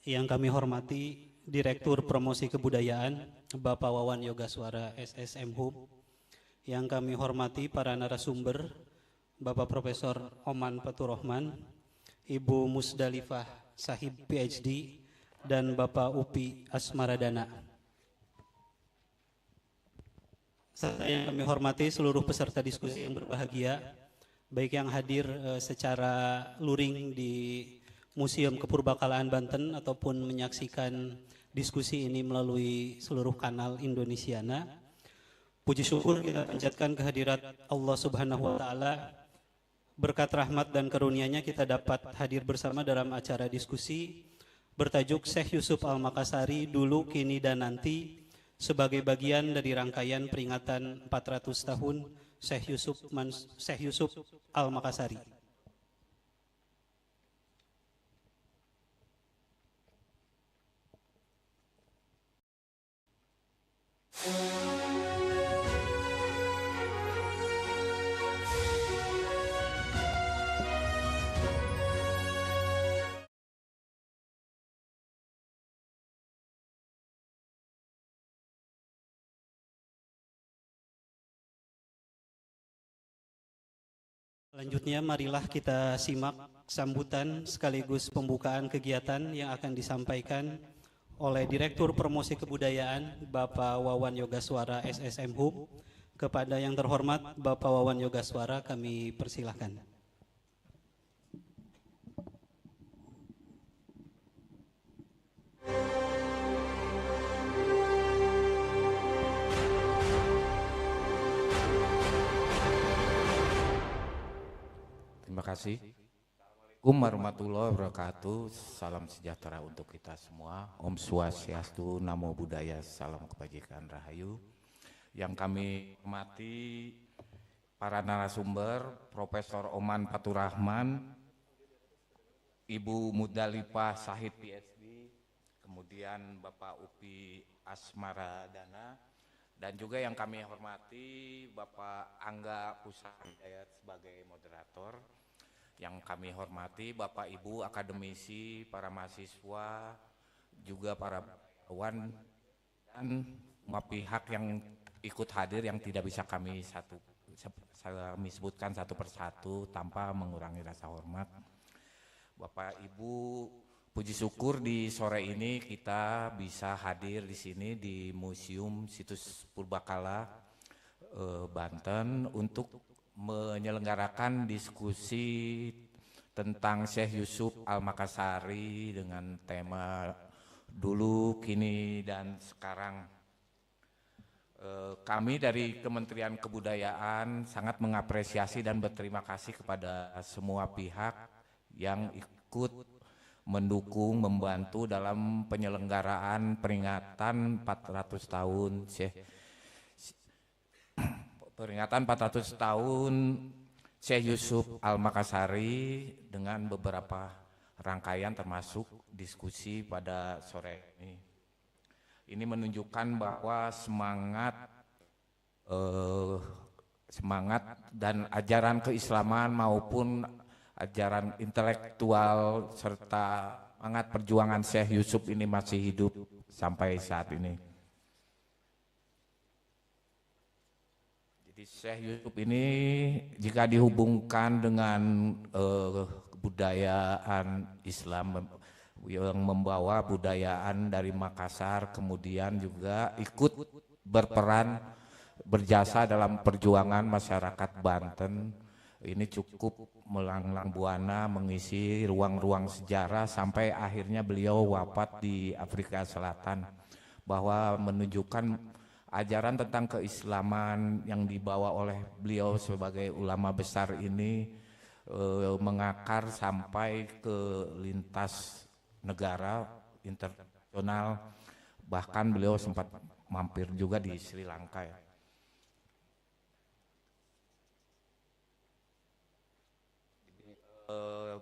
Yang kami hormati Direktur Promosi Kebudayaan Bapak Wawan Yogaswara SSM Hub. Yang kami hormati para narasumber Bapak Profesor Oman Faturrahman, Ibu Musdalifah Sahib PhD, dan Bapak Upi Asmaradana. Serta yang kami hormati seluruh peserta diskusi yang berbahagia, baik yang hadir secara luring di Museum Kepurbakalaan Banten ataupun menyaksikan diskusi ini melalui seluruh kanal Indonesiana. Puji syukur kita panjatkan kehadirat Allah Subhanahu wa Ta'ala. Berkat rahmat dan karunia-Nya kita dapat hadir bersama dalam acara diskusi bertajuk Syekh Yusuf Al-Makassari Dulu, Kini, dan Nanti, sebagai bagian dari rangkaian peringatan 400 tahun Syekh Yusuf Al-Makassari. Selanjutnya marilah kita simak sambutan sekaligus pembukaan kegiatan yang akan disampaikan oleh Direktur Promosi Kebudayaan Bapak Wawan Yogaswara SSM Hub. Kepada yang terhormat Bapak Wawan Yogaswara kami persilahkan. Terima kasih. Assalamualaikum warahmatullahi wabarakatuh. Salam sejahtera untuk kita semua. Om Swastiastu, Namo Buddhaya, salam kebajikan rahayu. Yang kami hormati para narasumber, Profesor Oman Faturrahman, Ibu Musdalifah Sahib PhD, kemudian Bapak Upi Asmaradana, dan juga yang kami hormati Bapak Angga Pusahidayat sebagai moderator. Yang kami hormati Bapak Ibu akademisi, para mahasiswa, juga para kawan dan semua pihak yang ikut hadir yang tidak bisa kami sebutkan satu persatu tanpa mengurangi rasa hormat. Bapak Ibu, puji syukur di sore ini kita bisa hadir di sini di Museum Situs Purbakala Banten untuk menyelenggarakan diskusi tentang Syekh Yusuf Al-Makassari dengan tema Dulu, Kini, dan Sekarang. Kami dari Kementerian Kebudayaan sangat mengapresiasi dan berterima kasih kepada semua pihak yang ikut mendukung, membantu dalam penyelenggaraan peringatan 400 tahun Peringatan 400 tahun Syekh Yusuf Al-Makassari dengan beberapa rangkaian termasuk diskusi pada sore ini. Ini menunjukkan bahwa semangat dan ajaran keislaman maupun ajaran intelektual serta semangat perjuangan Syekh Yusuf ini masih hidup sampai saat ini. Syekh Yusuf ini jika dihubungkan dengan kebudayaan Islam yang membawa budayaan dari Makassar, kemudian juga ikut berperan berjasa dalam perjuangan masyarakat Banten, ini cukup melanglang buana mengisi ruang-ruang sejarah sampai akhirnya beliau wafat di Afrika Selatan, bahwa menunjukkan ajaran tentang keislaman yang dibawa oleh beliau sebagai ulama besar ini mengakar sampai ke lintas negara internasional, bahkan beliau sempat mampir juga di Sri Lanka ya.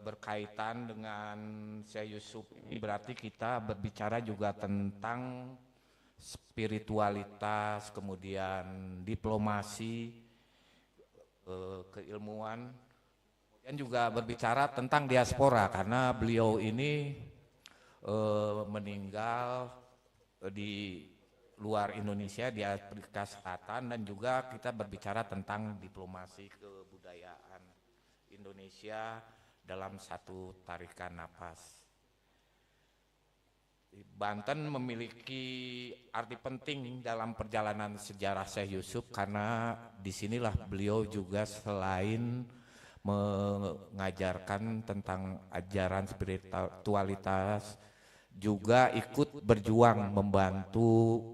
Berkaitan dengan Syekh Yusuf ini berarti kita berbicara juga tentang spiritualitas, kemudian diplomasi, keilmuan, dan juga berbicara tentang diaspora karena beliau ini meninggal di luar Indonesia di Afrika Selatan, dan juga kita berbicara tentang diplomasi kebudayaan Indonesia dalam satu tarikan napas. Banten memiliki arti penting dalam perjalanan sejarah Syekh Yusuf, karena disinilah beliau juga selain mengajarkan tentang ajaran spiritualitas, juga ikut berjuang membantu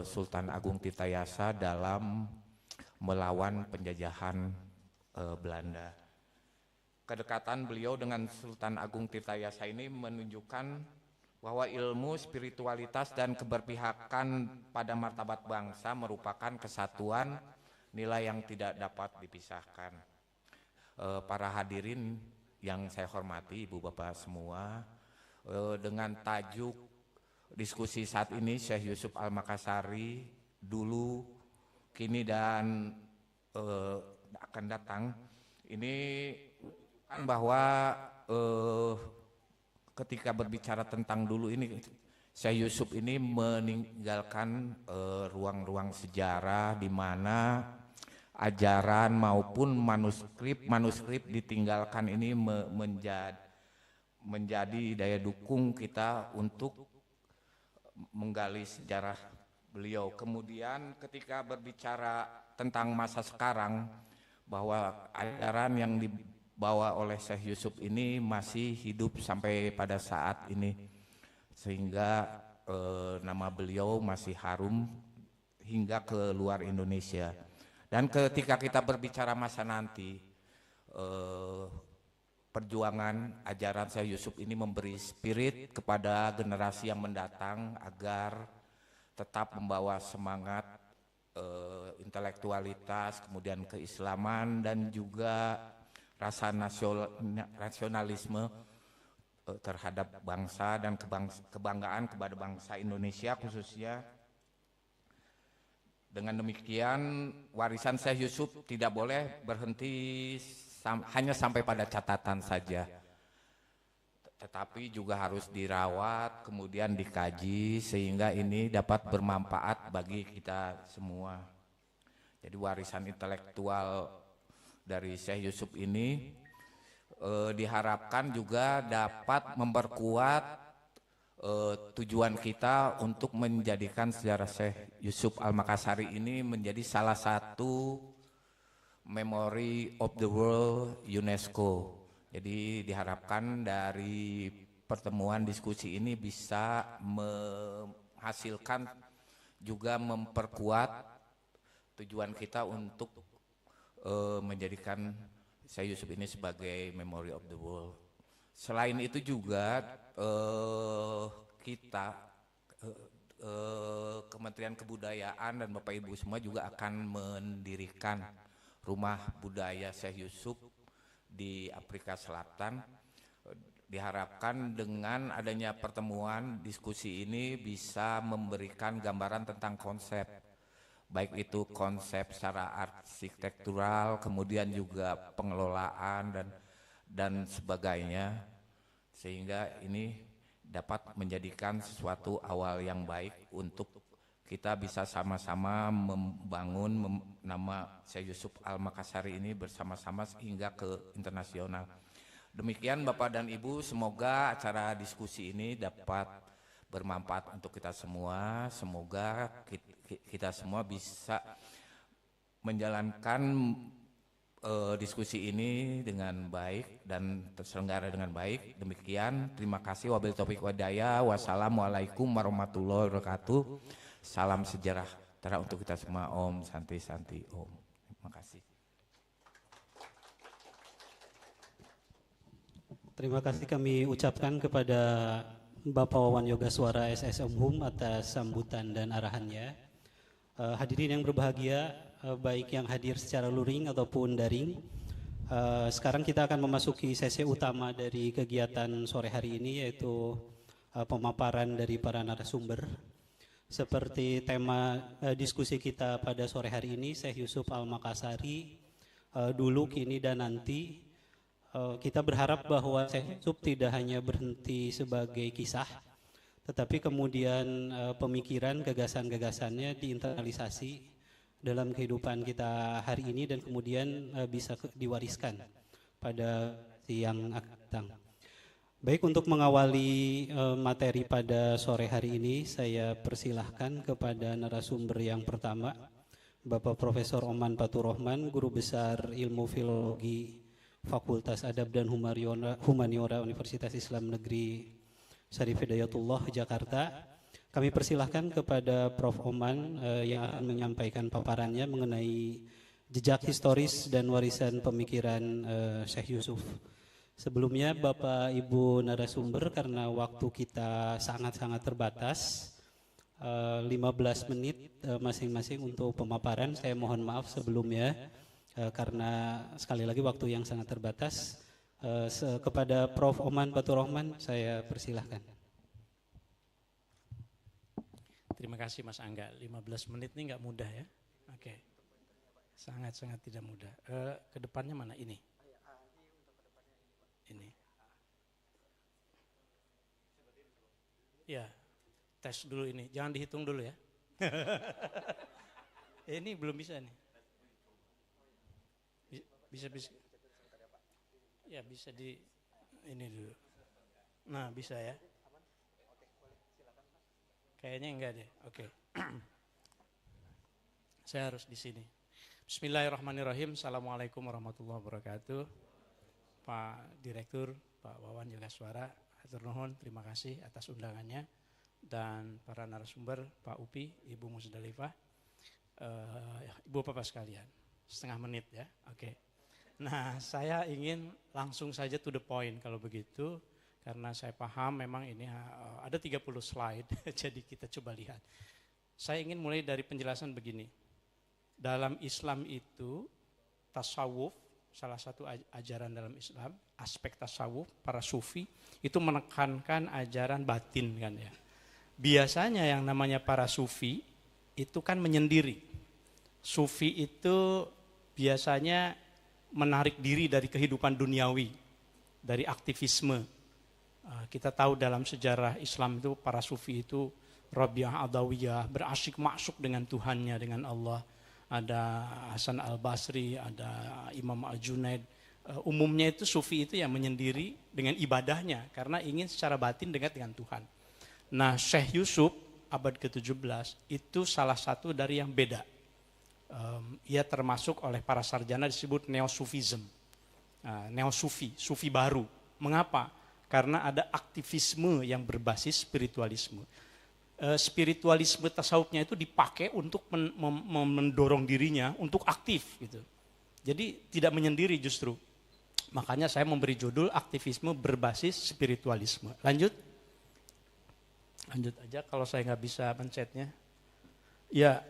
Sultan Agung Tirtayasa dalam melawan penjajahan Belanda. Kedekatan beliau dengan Sultan Agung Tirtayasa ini menunjukkan bahwa ilmu, spiritualitas, dan keberpihakan pada martabat bangsa merupakan kesatuan nilai yang tidak dapat dipisahkan. Para hadirin yang saya hormati, Ibu Bapak semua, dengan tajuk diskusi saat ini, Syekh Yusuf Al-Makassari dulu, kini, dan akan datang, ini kan bahwa ketika berbicara tentang dulu ini, Syekh Yusuf ini meninggalkan ruang-ruang sejarah di mana ajaran maupun manuskrip ditinggalkan. Ini menjadi daya dukung kita untuk menggali sejarah beliau. Kemudian ketika berbicara tentang masa sekarang, bahwa ajaran yang dibawa oleh Syekh Yusuf ini masih hidup sampai pada saat ini, sehingga nama beliau masih harum hingga ke luar Indonesia. Dan ketika kita berbicara masa nanti, perjuangan ajaran Syekh Yusuf ini memberi spirit kepada generasi yang mendatang agar tetap membawa semangat intelektualitas, kemudian keislaman, dan juga rasa nasionalisme terhadap bangsa dan kebanggaan kepada bangsa Indonesia khususnya. Dengan demikian, warisan Syekh Yusuf tidak boleh berhenti hanya sampai pada catatan saja, tetapi juga harus dirawat, kemudian dikaji, sehingga ini dapat bermanfaat bagi kita semua. Jadi warisan intelektual dari Syekh Yusuf ini diharapkan juga dapat memperkuat tujuan kita untuk menjadikan sejarah Syekh Yusuf Al-Makassari ini menjadi salah satu Memory of the World UNESCO. Jadi diharapkan dari pertemuan diskusi ini bisa menghasilkan juga memperkuat tujuan kita untuk menjadikan Syekh Yusuf ini sebagai Memory of the World. Selain itu juga kita Kementerian Kebudayaan dan Bapak Ibu semua juga akan mendirikan rumah budaya Syekh Yusuf di Afrika Selatan. Diharapkan dengan adanya pertemuan diskusi ini bisa memberikan gambaran tentang konsep, baik itu konsep secara arsitektural, kemudian juga pengelolaan dan sebagainya, sehingga ini dapat menjadikan sesuatu awal yang baik untuk kita bisa sama-sama membangun nama Syekh Yusuf Al-Makassari ini bersama-sama hingga ke internasional. Demikian Bapak dan Ibu, semoga acara diskusi ini dapat bermanfaat untuk kita semua. Semoga kita semua bisa menjalankan diskusi ini dengan baik dan terselenggara dengan baik. Demikian, terima kasih. Wabillahi taufiq walhidayah. Wassalamualaikum warahmatullahi wabarakatuh. Salam sejahtera untuk kita semua. Om Santi Santi Om. Terima kasih. Terima kasih kami ucapkan kepada Bapak Wawan Yoga Suara SS Umhum atas sambutan dan arahannya. Hadirin yang berbahagia, baik yang hadir secara luring ataupun daring, sekarang kita akan memasuki sesi utama dari kegiatan sore hari ini, yaitu pemaparan dari para narasumber. Seperti tema diskusi kita pada sore hari ini, Syekh Yusuf Al-Makassari, dulu, kini, dan nanti, kita berharap bahwa Syekh Yusuf tidak hanya berhenti sebagai kisah, tetapi kemudian pemikiran, gagasan-gagasannya diinternalisasi dalam kehidupan kita hari ini dan kemudian bisa diwariskan pada si yang akan datang. Baik, untuk mengawali materi pada sore hari ini, saya persilahkan kepada narasumber yang pertama, Bapak Profesor Oman Fathur-Rahman, Guru Besar Ilmu Filologi Fakultas Adab dan Humaniora Universitas Islam Negeri Syarif Hidayatullah, Jakarta. Kami persilahkan kepada Prof. Oman yang akan menyampaikan paparannya mengenai jejak historis dan warisan pemikiran Syekh Yusuf. Sebelumnya Bapak Ibu narasumber, karena waktu kita sangat-sangat terbatas, 15 menit masing-masing untuk pemaparan. Saya mohon maaf sebelumnya karena sekali lagi waktu yang sangat terbatas. Kepada Prof. Oman Fathur-Rahman saya persilahkan. Terima kasih Mas Angga. 15 menit ini nggak mudah ya. Oke. Sangat-sangat tidak mudah. Kedepannya mana ini? Ini. Ya, tes dulu ini. Jangan dihitung dulu ya. Ini belum bisa nih. Bisa. Ya, bisa di ini dulu. Nah, bisa ya. Kayaknya enggak deh. Oke. Saya harus di sini. Bismillahirrahmanirrahim. Assalamualaikum warahmatullahi wabarakatuh. Pak Direktur, Pak Wawan Yogaswara, hatur nuhun, terima kasih atas undangannya, dan para narasumber, Pak Upi, Ibu Musdalifah, Ibu Bapak sekalian, setengah menit ya, oke. Nah, saya ingin langsung saja to the point kalau begitu, karena saya paham memang ini ada 30 slide, jadi kita coba lihat. Saya ingin mulai dari penjelasan begini. Dalam Islam itu, tasawuf, salah satu ajaran dalam Islam, aspek tasawuf, para sufi, itu menekankan ajaran batin kan ya. Biasanya yang namanya para sufi, itu kan menyendiri. Sufi itu biasanya menarik diri dari kehidupan duniawi, dari aktivisme. Kita tahu dalam sejarah Islam itu, para sufi itu, Rabi'ah Adawiyah, berasyik masuk dengan Tuhannya, dengan Allah. Ada Hasan Al-Basri, ada Imam Al-Junaid. Umumnya itu sufi itu yang menyendiri dengan ibadahnya karena ingin secara batin dekat dengan Tuhan. Nah, Syekh Yusuf abad ke-17 itu salah satu dari yang beda. Ia termasuk oleh para sarjana disebut neo-sufism. Neo-sufi, sufi baru. Mengapa? Karena ada aktivisme yang berbasis spiritualisme. Spiritualisme tasawufnya itu dipakai untuk mendorong dirinya untuk aktif gitu. Jadi tidak menyendiri justru. Makanya saya memberi judul aktivisme berbasis spiritualisme. Lanjut aja kalau saya nggak bisa pencetnya. Ya,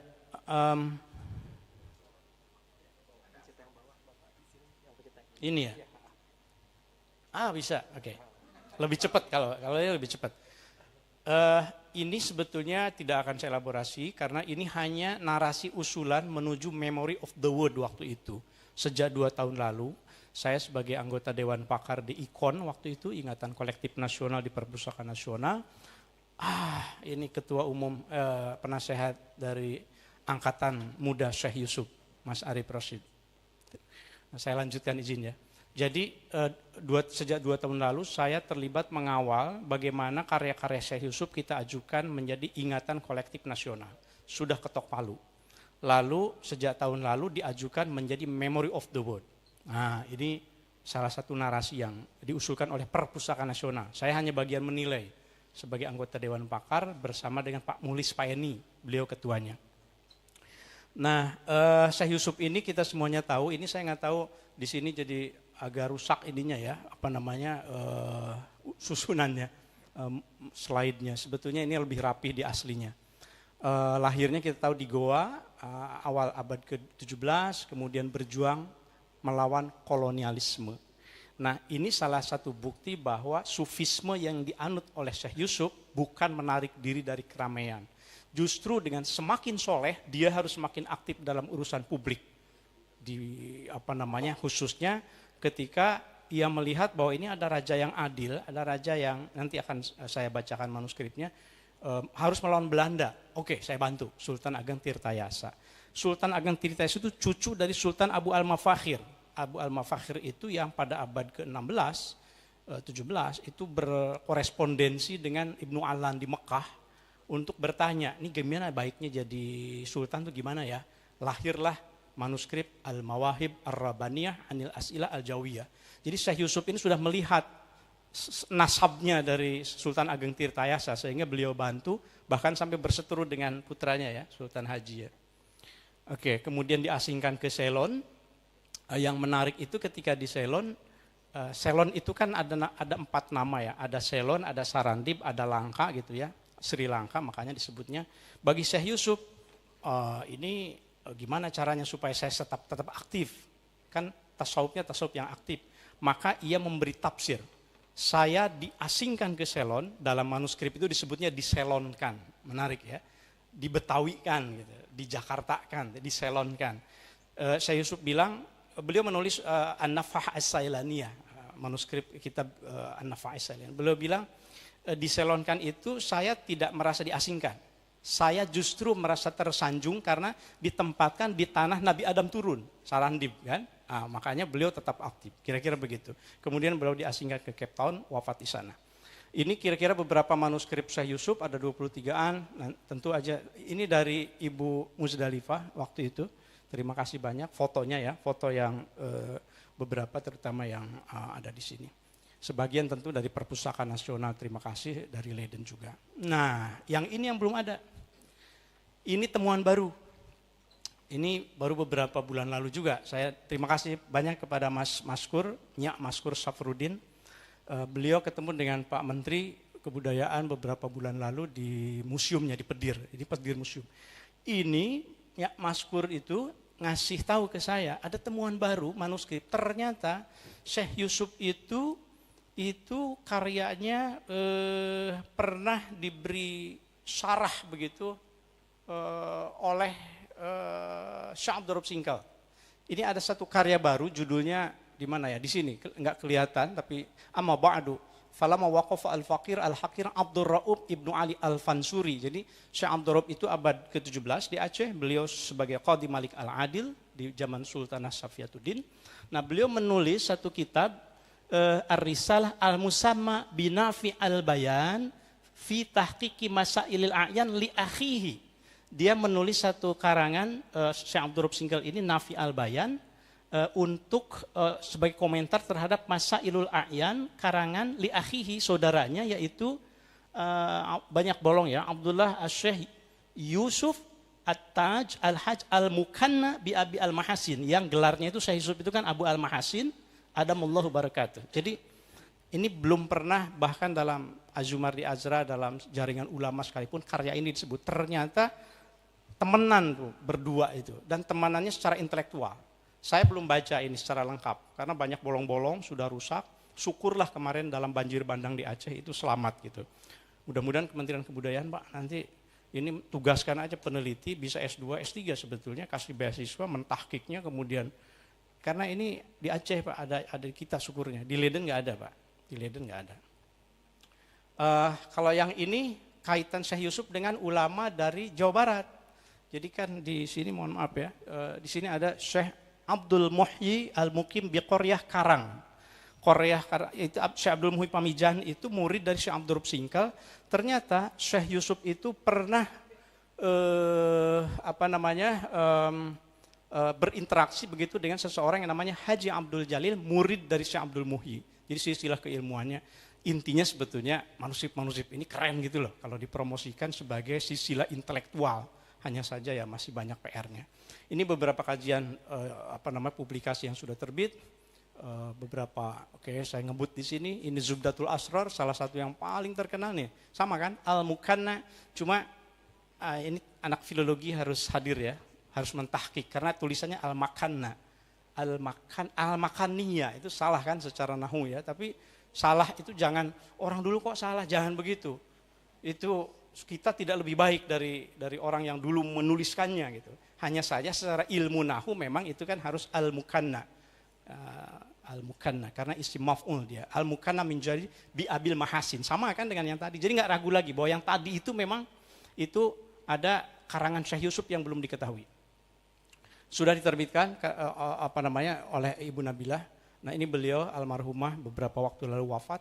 ini ya. Bisa, oke. Lebih cepat kalau ini lebih cepat. Ini sebetulnya tidak akan saya elaborasi karena ini hanya narasi usulan menuju memory of the word waktu itu. Sejak 2 tahun lalu, saya sebagai anggota Dewan Pakar di IKON waktu itu, Ingatan Kolektif Nasional di Perpustakaan Nasional. Ini Ketua Umum Penasehat dari Angkatan Muda Syekh Yusuf, Mas Arif Rashid. Nah, saya lanjutkan izin ya. Jadi sejak 2 tahun lalu saya terlibat mengawal bagaimana karya-karya Syekh Yusuf kita ajukan menjadi ingatan kolektif nasional. Sudah ketok palu. Lalu sejak tahun lalu diajukan menjadi memory of the world. Nah, ini salah satu narasi yang diusulkan oleh Perpustakaan Nasional. Saya hanya bagian menilai sebagai anggota Dewan Pakar bersama dengan Pak Mulis Paeni, beliau ketuanya. Nah, Syekh Yusuf ini kita semuanya tahu, ini saya nggak tahu di sini jadi agak rusak ininya ya, susunannya, slide-nya. Sebetulnya ini lebih rapi di aslinya. Lahirnya kita tahu di Goa, awal abad ke-17, kemudian berjuang melawan kolonialisme. Nah, ini salah satu bukti bahwa sufisme yang dianut oleh Syekh Yusuf bukan menarik diri dari keramaian. Justru dengan semakin soleh, dia harus semakin aktif dalam urusan publik. Khususnya ketika ia melihat bahwa ini ada raja yang adil, ada raja yang nanti akan saya bacakan manuskripnya, harus melawan Belanda. Oke, saya bantu. Sultan Ageng Tirtayasa. Sultan Ageng Tirtayasa itu cucu dari Sultan Abu al-Mafakhir. Abu al-Mafakhir itu yang pada abad ke-16, 17 itu berkorespondensi dengan Ibnu Alan di Mekah untuk bertanya, ini gimana baiknya jadi sultan tuh gimana ya? Lahirlah manuskrip Al-Mawahib Ar-Rabaniyah Anil As'ilah Al-Jawiyah. Jadi Syekh Yusuf ini sudah melihat nasabnya dari Sultan Ageng Tirtayasa sehingga beliau bantu bahkan sampai berseteru dengan putranya ya, Sultan Haji ya. Oke, kemudian diasingkan ke Ceylon. Yang menarik itu ketika di Ceylon, Ceylon itu kan ada 4 nama ya, ada Ceylon, ada Sarandib, ada Langka gitu ya, Sri Lanka makanya disebutnya. Bagi Syekh Yusuf ini gimana caranya supaya saya tetap aktif, kan tasawufnya tasawuf yang aktif. Maka ia memberi tafsir. Saya diasingkan ke Ceylon, dalam manuskrip itu disebutnya diselonkan, menarik ya, dibetawikan gitu, dijakartakan, diselonkan. Syekh Yusuf bilang, beliau menulis An-Nafah As-Sailaniyah, manuskrip kitab An-Nafah As-Sailaniyah. Beliau bilang, diselonkan itu saya tidak merasa diasingkan. Saya justru merasa tersanjung karena ditempatkan di tanah Nabi Adam turun, Sarandib kan. Makanya beliau tetap aktif, kira-kira begitu. Kemudian beliau diasingkan ke Cape Town, wafat di sana. Ini kira-kira beberapa manuskrip Syekh Yusuf, ada 23-an. Nah, tentu aja ini dari Ibu Muzdalifah waktu itu. Terima kasih banyak fotonya ya, foto yang beberapa terutama yang ada di sini. Sebagian tentu dari Perpustakaan Nasional, terima kasih, dari Leiden juga. Nah, yang ini yang belum ada. Ini temuan baru. Ini baru beberapa bulan lalu juga. Saya terima kasih banyak kepada Mas Maskur, Nyak Maskur Safrudin. Beliau ketemu dengan Pak Menteri Kebudayaan beberapa bulan lalu di museumnya, di Pedir. Ini Pedir Museum. Ini Nyak Maskur itu ngasih tahu ke saya, ada temuan baru manuskrip. Ternyata Syekh Yusuf itu karyanya pernah diberi syarah begitu oleh Syekh Abdul Raub Singkal. Ini ada satu karya baru, judulnya di mana ya? Di sini enggak kelihatan, tapi amma ba'du falama waqafa al-faqir al-hakir Abdul Raub Ibnu Ali Al-Fansuri. Jadi Syekh Abdul Raub itu abad ke-17 di Aceh, beliau sebagai Qadhi Malik Al-Adil di zaman Sultanah Safiyatuddin. Nah, beliau menulis satu kitab Ar-Risalah Al-Musamma Binafi Al-Bayan fi tahqiqi masailil a'yan li akhihi. Dia menulis satu karangan Syekh Abdul Raub Singkal ini Nafi Al-Bayan untuk sebagai komentar terhadap Masailul A'yan karangan li akhihi, saudaranya, yaitu banyak bolong ya, Abdullah Asy-Syekh Yusuf At-Taj Al-Haj Al-Mukanna bi Abi Al-Mahasin, yang gelarnya itu Syekh Yusuf itu kan Abu Al-Mahasin Adamullahu barakatuh. Jadi ini belum pernah, bahkan dalam Azumardi Azra, dalam jaringan ulama sekalipun karya ini disebut. Ternyata temenan tuh berdua itu, dan temanannya secara intelektual. Saya belum baca ini secara lengkap karena banyak bolong-bolong, sudah rusak. Syukurlah kemarin dalam banjir bandang di Aceh itu selamat gitu. Mudah-mudahan Kementerian Kebudayaan Pak nanti ini tugaskan aja peneliti, bisa S2, S3 sebetulnya, kasih beasiswa mentahkiknya, kemudian karena ini di Aceh Pak ada kita syukurnya. Di Leiden nggak ada Pak, di Leiden nggak ada. Kalau yang ini kaitan Syekh Yusuf dengan ulama dari Jawa Barat. Jadi kan di sini mohon maaf ya, di sini ada Syekh Abdul Muhyi Al-Mukim bi Qoryah Karang. Qoryah itu Syekh Abdul Muhyi Pamijahan itu murid dari Syekh Abdul Raub Singkal. Ternyata Syekh Yusuf itu pernah berinteraksi begitu dengan seseorang yang namanya Haji Abdul Jalil, murid dari Syekh Abdul Muhyi. Jadi silsilah keilmuannya intinya sebetulnya manuskrip ini keren gitu loh kalau dipromosikan sebagai silsilah intelektual. Hanya saja ya masih banyak PR-nya. Ini beberapa kajian publikasi yang sudah terbit. Beberapa saya ngebut di sini. Ini Zubdatul Asrar, salah satu yang paling terkenal nih. Sama kan? Al-Mukanna. Cuma ini anak filologi harus hadir ya, harus mentahqiq karena tulisannya Al-Makanna. Al-Makaniyah itu salah kan secara nahwu ya, tapi salah itu jangan, orang dulu kok salah, jangan begitu. Itu kita tidak lebih baik dari orang yang dulu menuliskannya gitu. Hanya saja secara ilmu nahwu memang itu kan harus al-mukanna. Al-Mukanna, karena isim maf'ul dia. Al-Mukanna menjadi bi abil mahasin, sama kan dengan yang tadi. Jadi nggak ragu lagi bahwa yang tadi itu memang itu ada karangan Syekh Yusuf yang belum diketahui. Sudah diterbitkan oleh Ibu Nabilah. Nah ini beliau almarhumah beberapa waktu lalu wafat.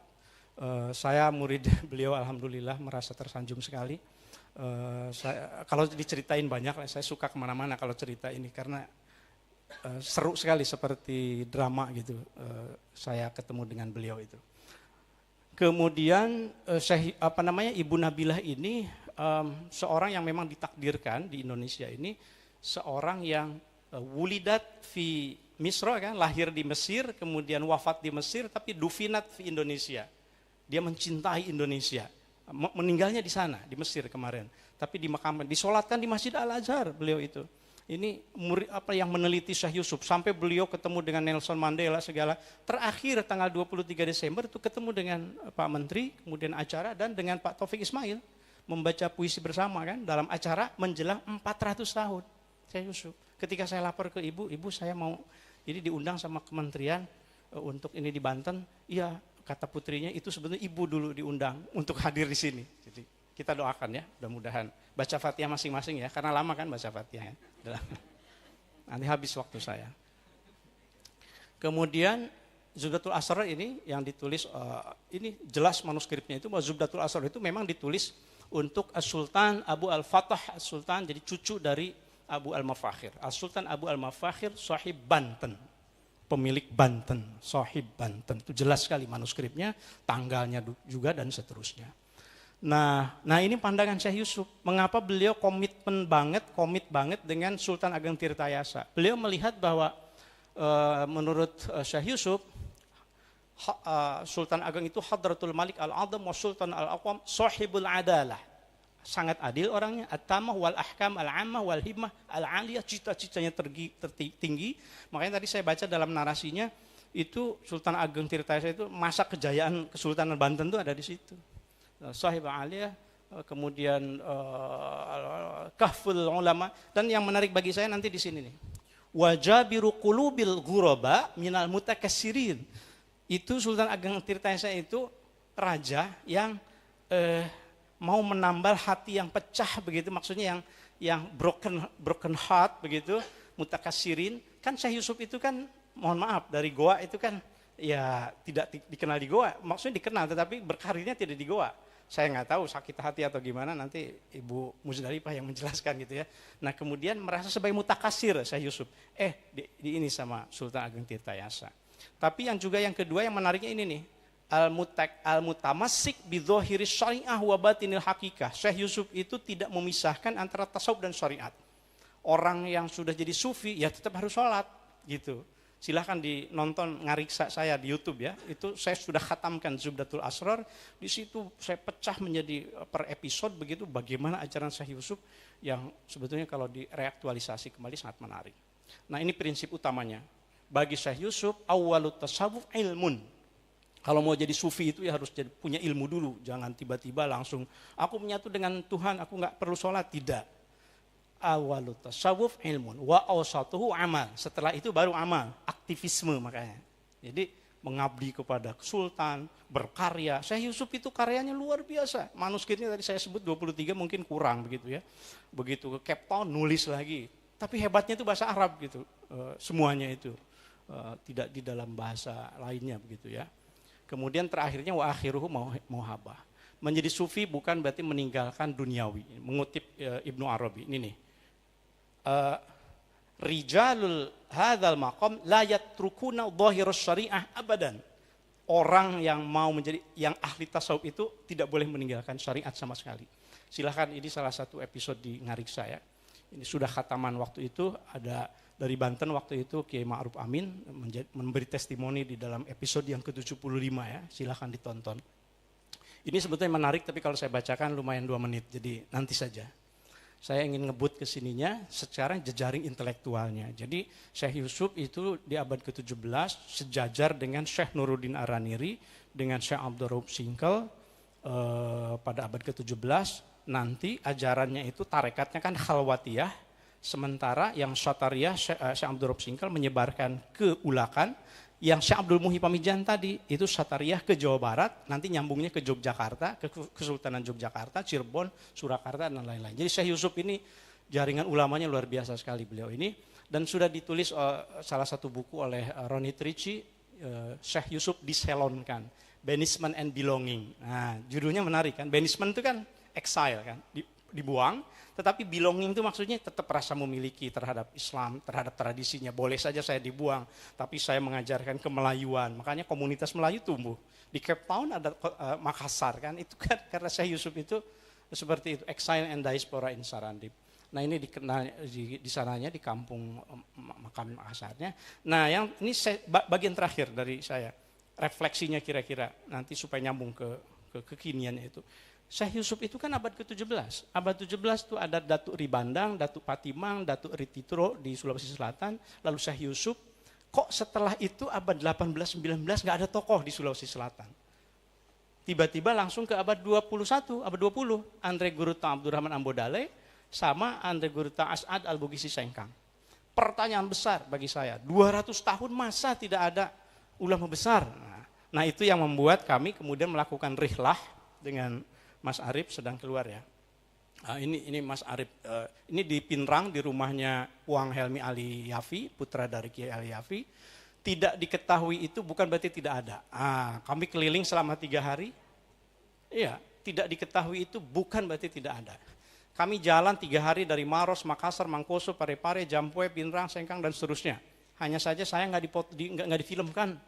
Saya murid beliau, alhamdulillah merasa tersanjung sekali. Kalau diceritain banyak, saya suka kemana-mana kalau cerita ini karena seru sekali seperti drama gitu. Saya ketemu dengan beliau itu. Kemudian Ibu Nabilah ini seorang yang memang ditakdirkan di Indonesia ini, seorang yang wulidat fi Misra kan, lahir di Mesir, kemudian wafat di Mesir, tapi dufinat fi Indonesia. Dia mencintai Indonesia. Meninggalnya di sana, di Mesir kemarin. Tapi dimakamkan, disolatkan di Masjid Al-Azhar beliau itu. Ini murid yang meneliti Syekh Yusuf, sampai beliau ketemu dengan Nelson Mandela segala. Terakhir tanggal 23 Desember itu ketemu dengan Pak Menteri, kemudian acara, dan dengan Pak Taufik Ismail. Membaca puisi bersama kan, dalam acara menjelang 400 tahun Syekh Yusuf. Ketika saya lapor ke ibu saya mau ini diundang sama kementerian untuk ini di Banten. Iya, kata putrinya, itu sebenarnya ibu dulu diundang untuk hadir di sini. Jadi kita doakan ya, mudah-mudahan baca Fatihah masing-masing ya, karena lama kan baca Fatihah ya. Nanti habis waktu saya. Kemudian Zubdatul Asrar ini yang ditulis, ini jelas manuskripnya itu bahwa Zubdatul Asrar itu memang ditulis untuk Sultan Abu Al-Fatah Sultan, jadi cucu dari Abu Al-Mafakhir. Sultan Abu Al-Mafakhir sahib Banten, pemilik Banten, sahib Banten. Itu jelas sekali manuskripnya, tanggalnya juga dan seterusnya. Nah ini pandangan Syekh Yusuf. Mengapa beliau komit banget dengan Sultan Ageng Tirtayasa. Beliau melihat bahwa menurut Syekh Yusuf, Sultan Ageng itu Hadratul Malik Al-Azam wa Sultan Al-Aqwam sahibul adalah. Sangat adil orangnya, at-tamah wal ahkam al-ammah wal himah al-aliyah, cita-citanya tertinggi. Makanya tadi saya baca dalam narasinya, itu Sultan Ageng Tirtayasa itu masa kejayaan Kesultanan Banten itu ada di situ. Sahib aliyah, kemudian kahful ulama, dan yang menarik bagi saya nanti di sini nih. Wajabiru qulubil ghuraba minal mutakassirin. Itu Sultan Ageng Tirtayasa itu raja yang mau menambal hati yang pecah begitu, maksudnya yang broken heart begitu, mutakassirin. Kan Syekh Yusuf itu kan, mohon maaf, dari Goa itu kan ya tidak dikenal di Goa, maksudnya dikenal tetapi berkarirnya tidak di Goa. Saya nggak tahu sakit hati atau gimana, nanti Ibu Muzdalifah yang menjelaskan gitu ya. Nah kemudian merasa sebagai mutakassir Syekh Yusuf, di ini sama Sultan Ageng Tirtayasa. Tapi yang kedua yang menariknya ini nih, al-mutamassik bidzohiri syariah wa batinil hakikah. Syekh Yusuf itu tidak memisahkan antara tasawuf dan syariat. Orang yang sudah jadi sufi ya tetap harus sholat gitu. Silahkan dinonton ngariksa saya di YouTube ya. Itu saya sudah khatamkan Zubdatul Asrar. Di situ saya pecah menjadi per episode begitu bagaimana ajaran Syekh Yusuf yang sebetulnya kalau direaktualisasi kembali sangat menarik. Nah ini prinsip utamanya. Bagi Syekh Yusuf, awwalut tasawuf ilmun. Kalau mau jadi sufi itu ya harus punya ilmu dulu. Jangan tiba-tiba langsung, aku menyatu dengan Tuhan, aku nggak perlu sholat. Tidak. Awalut tasawuf ilmun, wa awsatuhu amal. Setelah itu baru amal, aktivisme makanya. Jadi mengabdi kepada sultan, berkarya. Syekh Yusuf itu karyanya luar biasa. Manuskripnya tadi saya sebut 23 mungkin kurang begitu ya. Begitu ke Cape Town nulis lagi. Tapi hebatnya itu bahasa Arab gitu. Semuanya itu. Tidak di dalam bahasa lainnya begitu ya. Kemudian terakhirnya wa akhiruhu muhabah. Menjadi sufi bukan berarti meninggalkan duniawi. Mengutip Ibnu Arabi ini nih. Rijalul hadzal maqam la yatrukuna dhahirus syariah abadan. Orang yang mau menjadi yang ahli tasawuf itu tidak boleh meninggalkan syariat sama sekali. Silahkan, ini salah satu episode di Ngariksa ya. Ini sudah khataman waktu itu, ada dari Banten waktu itu Kiai Ma'ruf Amin memberi testimoni di dalam episode yang ke-75 ya, silahkan ditonton. Ini sebetulnya menarik tapi kalau saya bacakan lumayan 2 menit, jadi nanti saja. Saya ingin ngebut ke sininya secara jejaring intelektualnya. Jadi Syekh Yusuf itu di abad ke-17 sejajar dengan Syekh Nuruddin Araniri, dengan Syekh Abdul Rauf Singkel pada abad ke-17. Nanti ajarannya itu tarekatnya kan khalwatiyah. Sementara yang Syatariyah Syekh Abdul Rauf Singkel menyebarkan keulakan, Yang Syekh Abdul Muhyi Pamijan tadi, itu Satariah ke Jawa Barat, nanti nyambungnya ke Yogyakarta, ke Kesultanan Yogyakarta, Cirebon, Surakarta, dan lain-lain. Jadi Syekh Yusuf ini jaringan ulamanya luar biasa sekali beliau ini. Dan sudah ditulis salah satu buku oleh Ronnie Trichy, Syekh Yusuf diselonkan, Banishment and Belonging. Nah, judulnya menarik kan, banishment itu kan exile kan, dibuang, tetapi belonging itu maksudnya tetap rasa memiliki terhadap Islam, terhadap tradisinya. Boleh saja saya dibuang, tapi saya mengajarkan kemelayuan. Makanya komunitas Melayu tumbuh. Di Cape Town ada Makassar kan, itu kan karena Syekh Yusuf itu seperti itu, exile and diaspora in Sarandip. Nah ini dikenal di sananya di kampung makam Makassarnya. Nah yang ini bagian terakhir dari saya, refleksinya kira-kira nanti supaya nyambung ke kekiniannya itu. Syekh Yusuf itu kan abad ke-17. Abad 17 itu ada Datuk Ribandang, Datuk Patimang, Datuk Rititro di Sulawesi Selatan, lalu Syekh Yusuf. Kok setelah itu abad 18-19 nggak ada tokoh di Sulawesi Selatan? Tiba-tiba langsung ke abad 21, abad 20, Andre Guruta Abdurrahman Ambodale sama Andre Guruta As'ad Al-Bugisi Sengkang. Pertanyaan besar bagi saya, 200 tahun masa tidak ada ulama besar? Nah itu yang membuat kami kemudian melakukan rihlah dengan Mas Arif sedang keluar ya. Nah, ini Mas Arif, ini di Pinrang di rumahnya Wang Helmi Ali Yafi, putra dari Kiai Ali Yafi. Tidak diketahui itu bukan berarti tidak ada. Kami keliling selama 3 hari. Iya, tidak diketahui itu bukan berarti tidak ada. Kami jalan 3 hari dari Maros, Makassar, Mangkoso, Parepare, Jampue, Pinrang, Sengkang dan seterusnya. Hanya saja saya nggak difilmkan.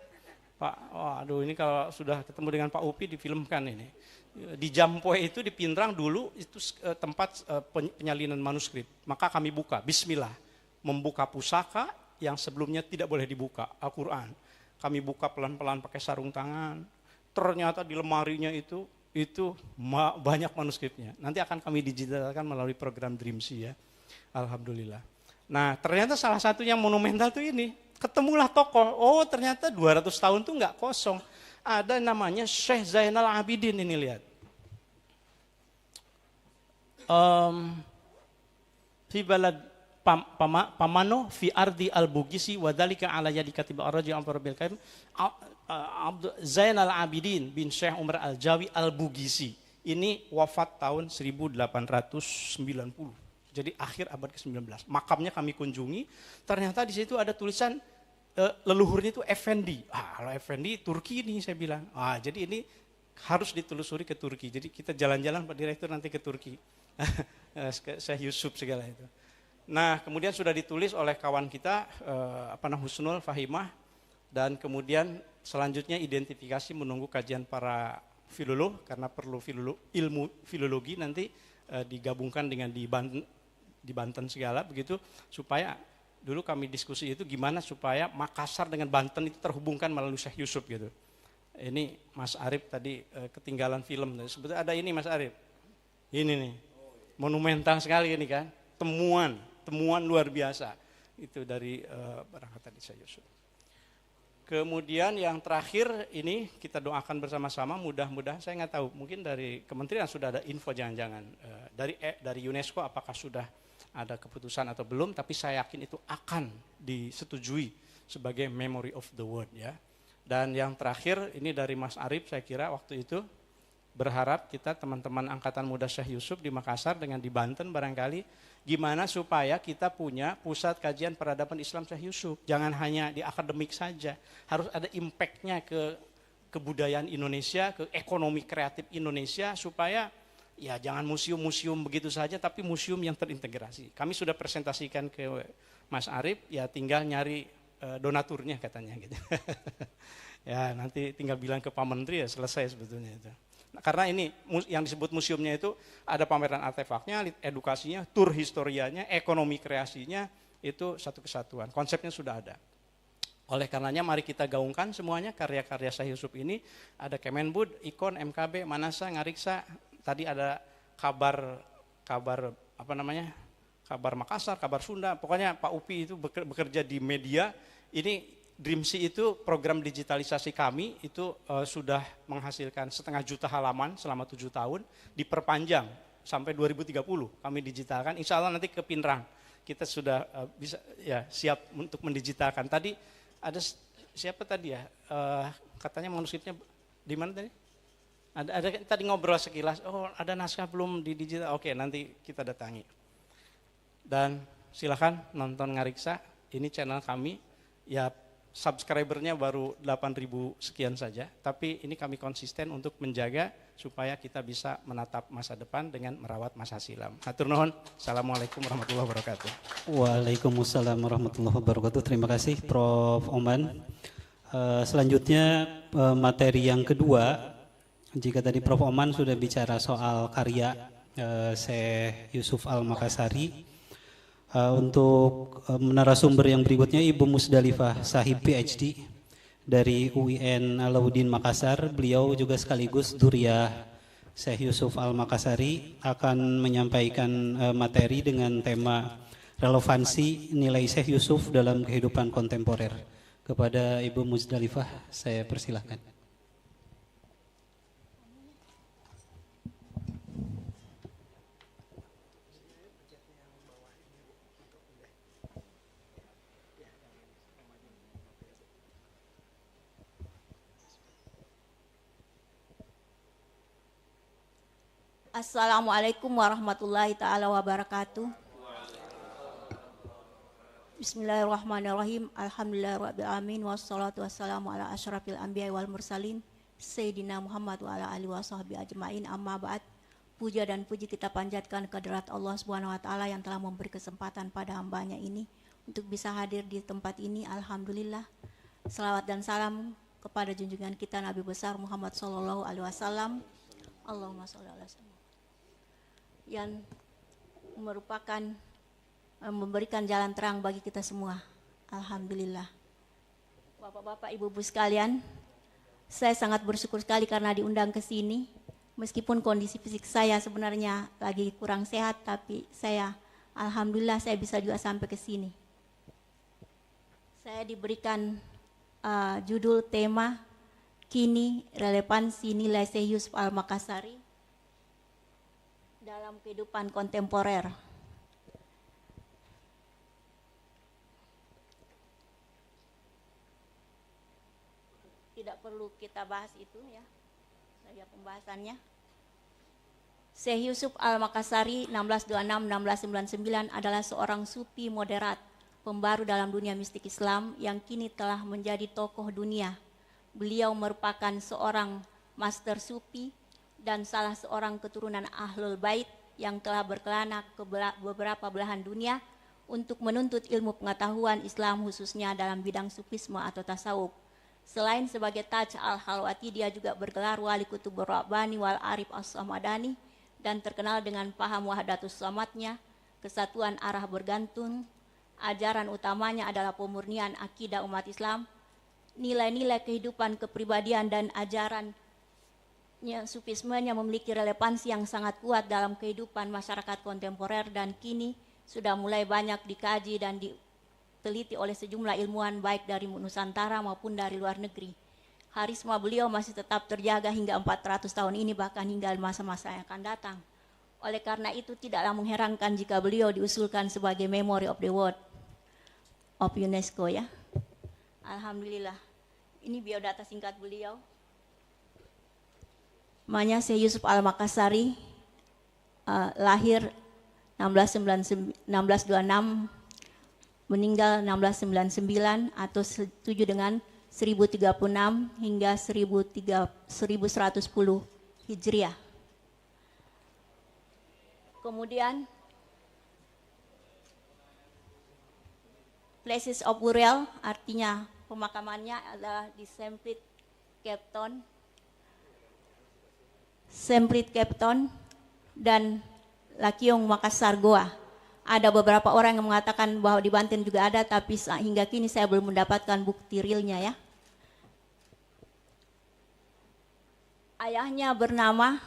Pak, aduh ini kalau sudah ketemu dengan Pak Upi difilmkan ini. Di Jampue itu di Pinrang dulu itu tempat penyalinan manuskrip. Maka kami buka, bismillah. Membuka pusaka yang sebelumnya tidak boleh dibuka, Al-Quran. Kami buka pelan-pelan pakai sarung tangan. Ternyata di lemarinya itu banyak manuskripnya. Nanti akan kami digitalkan melalui program Dreamsy ya. Alhamdulillah. Nah ternyata salah satu yang monumental tuh ini. Ketemulah tokoh, ternyata 200 tahun tuh nggak kosong. Ada namanya Syekh Zainal Abidin ini lihat. Fi balad Pamano fi ardi al-Bugisi wa dzalika ala yadi katib ar-rajul al-Rabil Karim Zainal Abidin bin Syekh Umar Al-Jawi Al-Bugisi. Ini wafat tahun 1890. Jadi akhir abad ke-19. Makamnya kami kunjungi, ternyata di situ ada tulisan leluhurnya itu Effendi. Kalau Effendi Turki nih saya bilang. Jadi ini harus ditelusuri ke Turki. Jadi kita jalan-jalan Pak Direktur nanti ke Turki. Syekh Yusuf segala itu. Nah kemudian sudah ditulis oleh kawan kita Husnul Fahimah, dan kemudian selanjutnya identifikasi menunggu kajian para filolog karena perlu ilmu filologi nanti digabungkan dengan di Banten segala begitu, supaya dulu kami diskusi itu gimana supaya Makassar dengan Banten itu terhubungkan melalui Syekh Yusuf gitu. Ini Mas Arif tadi ketinggalan film, sebetulnya ada ini Mas Arif, ini nih monumental sekali ini kan, temuan luar biasa itu dari berangkat tadi Syekh Yusuf. Kemudian yang terakhir ini kita doakan bersama-sama, mudah-mudahan saya nggak tahu, mungkin dari kementerian sudah ada info jangan-jangan dari UNESCO apakah sudah ada keputusan atau belum, tapi saya yakin itu akan disetujui sebagai Memory of the World ya. Dan yang terakhir ini dari Mas Arif, saya kira waktu itu berharap kita teman-teman Angkatan Muda Syekh Yusuf di Makassar dengan di Banten barangkali gimana supaya kita punya pusat kajian peradaban Islam Syekh Yusuf. Jangan hanya di akademik saja, harus ada impact-nya ke kebudayaan Indonesia, ke ekonomi kreatif Indonesia, supaya ya jangan museum-museum begitu saja, tapi museum yang terintegrasi. Kami sudah presentasikan ke Mas Arif, ya tinggal nyari donaturnya katanya gitu. Ya nanti tinggal bilang ke Pak Menteri ya selesai sebetulnya itu. Nah, karena ini yang disebut museumnya itu ada pameran artefaknya, edukasinya, tur historianya, ekonomi kreasinya, itu satu kesatuan. Konsepnya sudah ada. Oleh karenanya mari kita gaungkan semuanya karya-karya Syekh Yusuf ini. Ada Kemenbud, Ikon, MKB, Manasa, Ngariksa. Tadi ada kabar kabar Makassar, kabar Sunda. Pokoknya Pak Upi itu bekerja di media. Ini Dreamsy itu program digitalisasi kami itu sudah menghasilkan 500 juta halaman selama 7 tahun, diperpanjang sampai 2030 kami digitalkan. Insya Allah nanti ke Pinrang kita sudah bisa ya siap untuk mendigitalkan. Tadi ada siapa tadi ya? Katanya manuskripnya di mana tadi? Ada tadi ngobrol sekilas. Oh, ada naskah belum di digital. Oke, nanti kita datangi. Dan silakan nonton Ngariksa. Ini channel kami. Ya, subscribernya baru 8.000 sekian saja. Tapi ini kami konsisten untuk menjaga supaya kita bisa menatap masa depan dengan merawat masa silam. Hatur nuhun. Assalamualaikum warahmatullahi wabarakatuh. Waalaikumsalam warahmatullahi wabarakatuh. Terima kasih Prof. Oman. Selanjutnya materi yang kedua, jika tadi Prof. Oman sudah bicara soal karya Syekh Yusuf Al-Makassari, untuk narasumber yang berikutnya Ibu Musdalifah Sahib PhD dari UIN Alauddin Makassar. Beliau juga sekaligus Duriyah Syekh Yusuf Al-Makassari akan menyampaikan materi dengan tema relevansi nilai Syekh Yusuf dalam kehidupan kontemporer. Kepada Ibu Musdalifah saya persilahkan. Assalamualaikum warahmatullahi ta'ala wabarakatuh. Bismillahirrahmanirrahim. Alhamdulillahirrahmanirrahim. Wassalatu wassalamu ala asyrafil anbiya wal mursalin Sayyidina Muhammad wa ala alihi wa sahbihi ajma'in. Amma ba'd. Puja dan puji kita panjatkan kehadirat Allah Subhanahu wa ta'ala yang telah memberi kesempatan pada hambanya ini untuk bisa hadir di tempat ini. Alhamdulillah. Salawat dan salam kepada junjungan kita Nabi besar Muhammad sallallahu alaihi wasallam. Allahumma sholli ala sayyidina yang merupakan memberikan jalan terang bagi kita semua. Alhamdulillah. Bapak-bapak, ibu-ibu sekalian, saya sangat bersyukur sekali karena diundang ke sini. Meskipun kondisi fisik saya sebenarnya lagi kurang sehat, tapi alhamdulillah saya bisa juga sampai ke sini. Saya diberikan judul tema kini relevansi nilai Syekh Yusuf Al-Makassari dalam kehidupan kontemporer. Tidak perlu kita bahas itu ya, saja pembahasannya. Syekh Yusuf Al-Makassari 1626-1699 adalah seorang sufi moderat, pembaru dalam dunia mistik Islam yang kini telah menjadi tokoh dunia. Beliau merupakan seorang master sufi dan salah seorang keturunan Ahlul Bait yang telah berkelana ke beberapa belahan dunia untuk menuntut ilmu pengetahuan Islam khususnya dalam bidang sufisme atau tasawuf. Selain sebagai Taj al-Halwati, dia juga bergelar Wali Kutubur Rabbani wal Arif as-Samadani dan terkenal dengan paham wahdatus samadnya, kesatuan arah bergantung. Ajaran utamanya adalah pemurnian akidah umat Islam, nilai-nilai kehidupan kepribadian dan ajarannya sufismenya memiliki relevansi yang sangat kuat dalam kehidupan masyarakat kontemporer dan kini sudah mulai banyak dikaji dan diteliti oleh sejumlah ilmuwan baik dari Nusantara maupun dari luar negeri. Harisma beliau masih tetap terjaga hingga 400 tahun ini, bahkan hingga masa-masa yang akan datang. Oleh karena itu tidaklah mengherankan jika beliau diusulkan sebagai Memory of the World of UNESCO ya. Alhamdulillah. Ini biodata singkat beliau. Namanya Syekh Yusuf Al-Makassari, lahir 1626, meninggal 1699 atau setuju dengan 1036 hingga 1110 Hijriah. Kemudian places of burial artinya pemakamannya adalah di Semprit Capton dan Lakiong Makassar Goa. Ada beberapa orang yang mengatakan bahwa di Banten juga ada, tapi hingga kini saya belum mendapatkan bukti realnya ya. Ayahnya bernama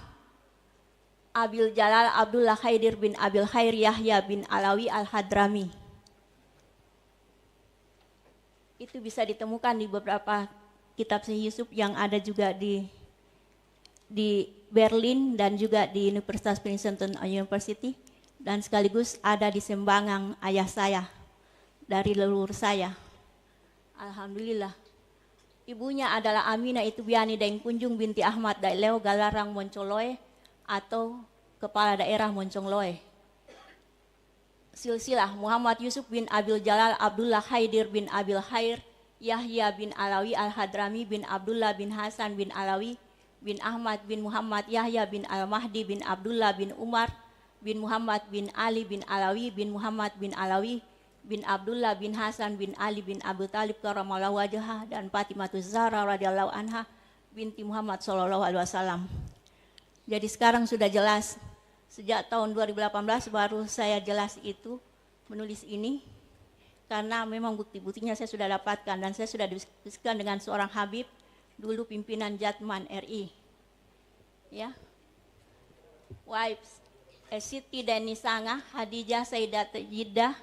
Abil Jalal Abdullah Khaidir bin Abil Khair Yahya bin Alawi Al-Hadrami. Itu bisa ditemukan di beberapa kitab Syekh Yusuf yang ada juga di Berlin dan juga di Universitas Princeton University. Dan sekaligus ada di Sembangang ayah saya, dari leluhur saya. Alhamdulillah. Ibunya adalah Aminah itu Biani Daeng Kunjung binti Ahmad Daileo Galarang Moncoloe atau Kepala Daerah Moncongloe. Silsilah Muhammad Yusuf bin Abil Jalal Abdullah Haidir bin Abil Khair Yahya bin Alawi Al-Hadrami bin Abdullah bin Hasan bin Alawi bin Ahmad bin Muhammad Yahya bin Al-Mahdi bin Abdullah bin Umar bin Muhammad bin Ali bin Alawi bin Muhammad bin Alawi bin Abdullah bin Hasan bin Ali bin Abu Talib karamallahu wajhah dan Fatimah Zahra radhiyallahu anha binti Muhammad sallallahu alaihi wasallam. Jadi sekarang sudah jelas. Sejak tahun 2018 baru saya jelas itu menulis ini karena memang bukti-buktinya saya sudah dapatkan dan saya sudah diskusikan dengan seorang Habib dulu pimpinan Jatman RI. Ya. Wives Siti Deni Sangah, Hadijah Sayyidat Jiddah,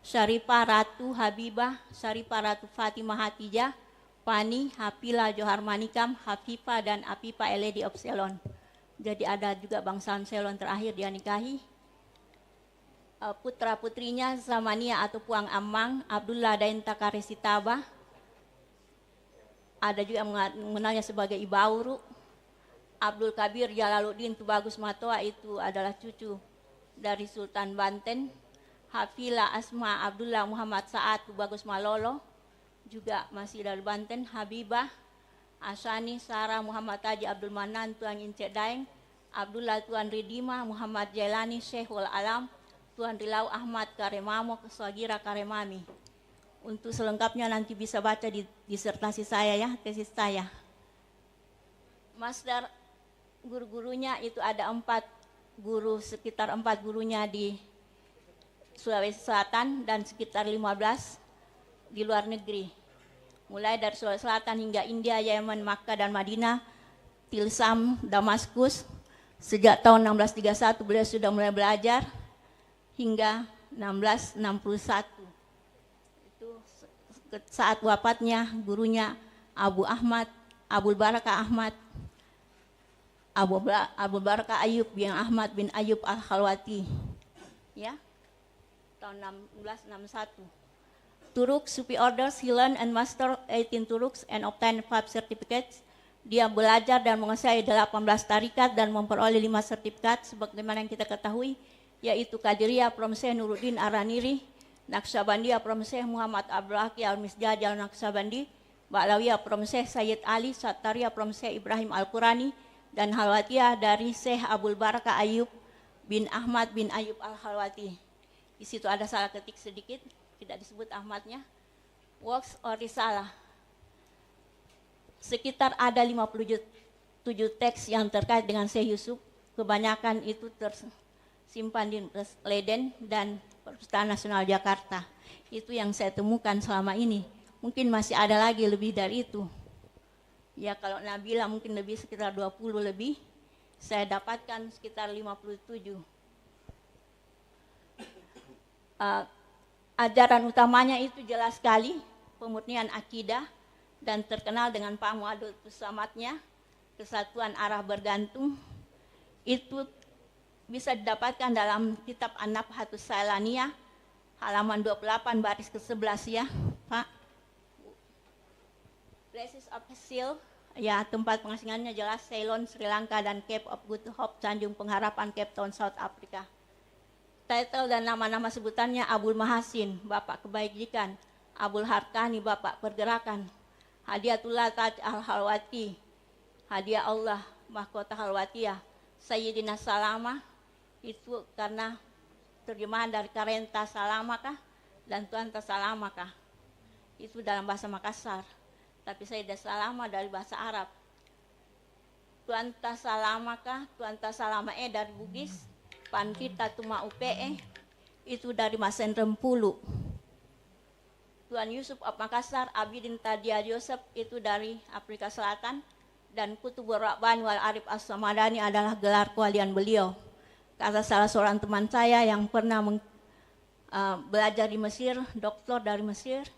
Syarifah Ratu Habibah, Syarifah Ratu Fatimah Hatijah, Fani, Hafila Johar Manikam, Hafifah dan Afifa Eledi of Ceylon. Jadi ada juga bangsawan Ceylon terakhir dia nikahi. Putra putrinya Zamania atau Puang Amang, Abdullah Dain Takaresitaba. Ada juga mengenalnya sebagai Ibauru. Abdul Kabir Jalaluddin Tubagus Matoa itu adalah cucu dari Sultan Banten. Hafila Asma Abdullah Muhammad Sa'ad Tubagus Malolo juga masih dari Banten. Habibah Asani Sarah Muhammad Taji Abdul Manan Tuan Incek Daeng, Abdullah Tuan Ridima Muhammad Jailani Syekhul Alam, Tuan Rilau Ahmad Karemamo Kesagira Karemami. Untuk selengkapnya nanti bisa baca di disertasi saya ya, tesis saya. Masdar guru-gurunya itu ada 4 guru, sekitar 4 gurunya di Sulawesi Selatan dan sekitar 15 di luar negeri. Mulai dari Sulawesi Selatan hingga India, Yemen, Makkah dan Madinah, Tilsam, Damaskus. Sejak tahun 1631 beliau sudah mulai belajar hingga 1661. Itu saat wafatnya gurunya Abu Ahmad, Abul Barakah Ahmad, Abu Barakah Ayub bin Ahmad bin Ayub Al-Khalwati. Ya. Tahun 1661. Turuk Sufi Orders, he learned and master 18 Turuks and obtained 5 certificates. Dia belajar dan menguasai 18 tarikat dan memperoleh 5 sertifikat sebagaimana yang kita ketahui, yaitu Qadiriyah from Syekh Nuruddin Araniri, Naqsabandiyah from Syekh Muhammad Abdul Haqi Al-Misjaj Al-Naqsabandi, Ba'lawiyah from Syekh Sayyid Ali, Sattariyah from Syekh Ibrahim Al-Qurani, dan Halwatiyah dari Syekh Abul Barakah Ayub bin Ahmad bin Ayub Al-Khalwati. Di situ ada salah ketik sedikit, tidak disebut Ahmadnya. Works or risalah. Sekitar ada 57 teks yang terkait dengan Syekh Yusuf. Kebanyakan itu tersimpan di Leiden dan Perpustakaan Nasional Jakarta. Itu yang saya temukan selama ini. Mungkin masih ada lagi lebih dari itu. Ya kalau Nabila mungkin lebih sekitar 20 lebih. Saya dapatkan sekitar 57. Ajaran utamanya itu jelas sekali, pemurnian akidah dan terkenal dengan Pahmuadul Pusamatnya, kesatuan arah bergantung. Itu bisa didapatkan dalam kitab An-Nafhatus Sailaniyah halaman 28 baris ke-11 ya, Pak. Places of Seal, ya tempat pengasingannya jelas Ceylon, Sri Lanka dan Cape of Good Hope, Tanjung Pengharapan, Cape Town, South Africa. Title dan nama-nama sebutannya Abul Mahasin, Bapak Kebajikan, Abul Harkani, Bapak Pergerakan, Hadiatullah Taj Al-Halwati, Hadiah Allah, Mahkota Halwatiyah, Sayyidina Salama, itu karena terjemahan dari Karenta Salamakah dan Tuanta Salamakah, itu dalam bahasa Makassar, tapi Sayyidah Salama dari bahasa Arab. Tuanta Salamakah, Tuanta Salamae dari Bugis, Panvita Tuma UPE itu dari Masen Rempulu. Tuan Yusuf of Makassar, Abidin Tadia Yosef itu dari Afrika Selatan, dan Kutubur Rabbani wal Arif As-Samadani adalah gelar keahlian beliau. Kata salah seorang teman saya yang pernah belajar di Mesir, doktor dari Mesir,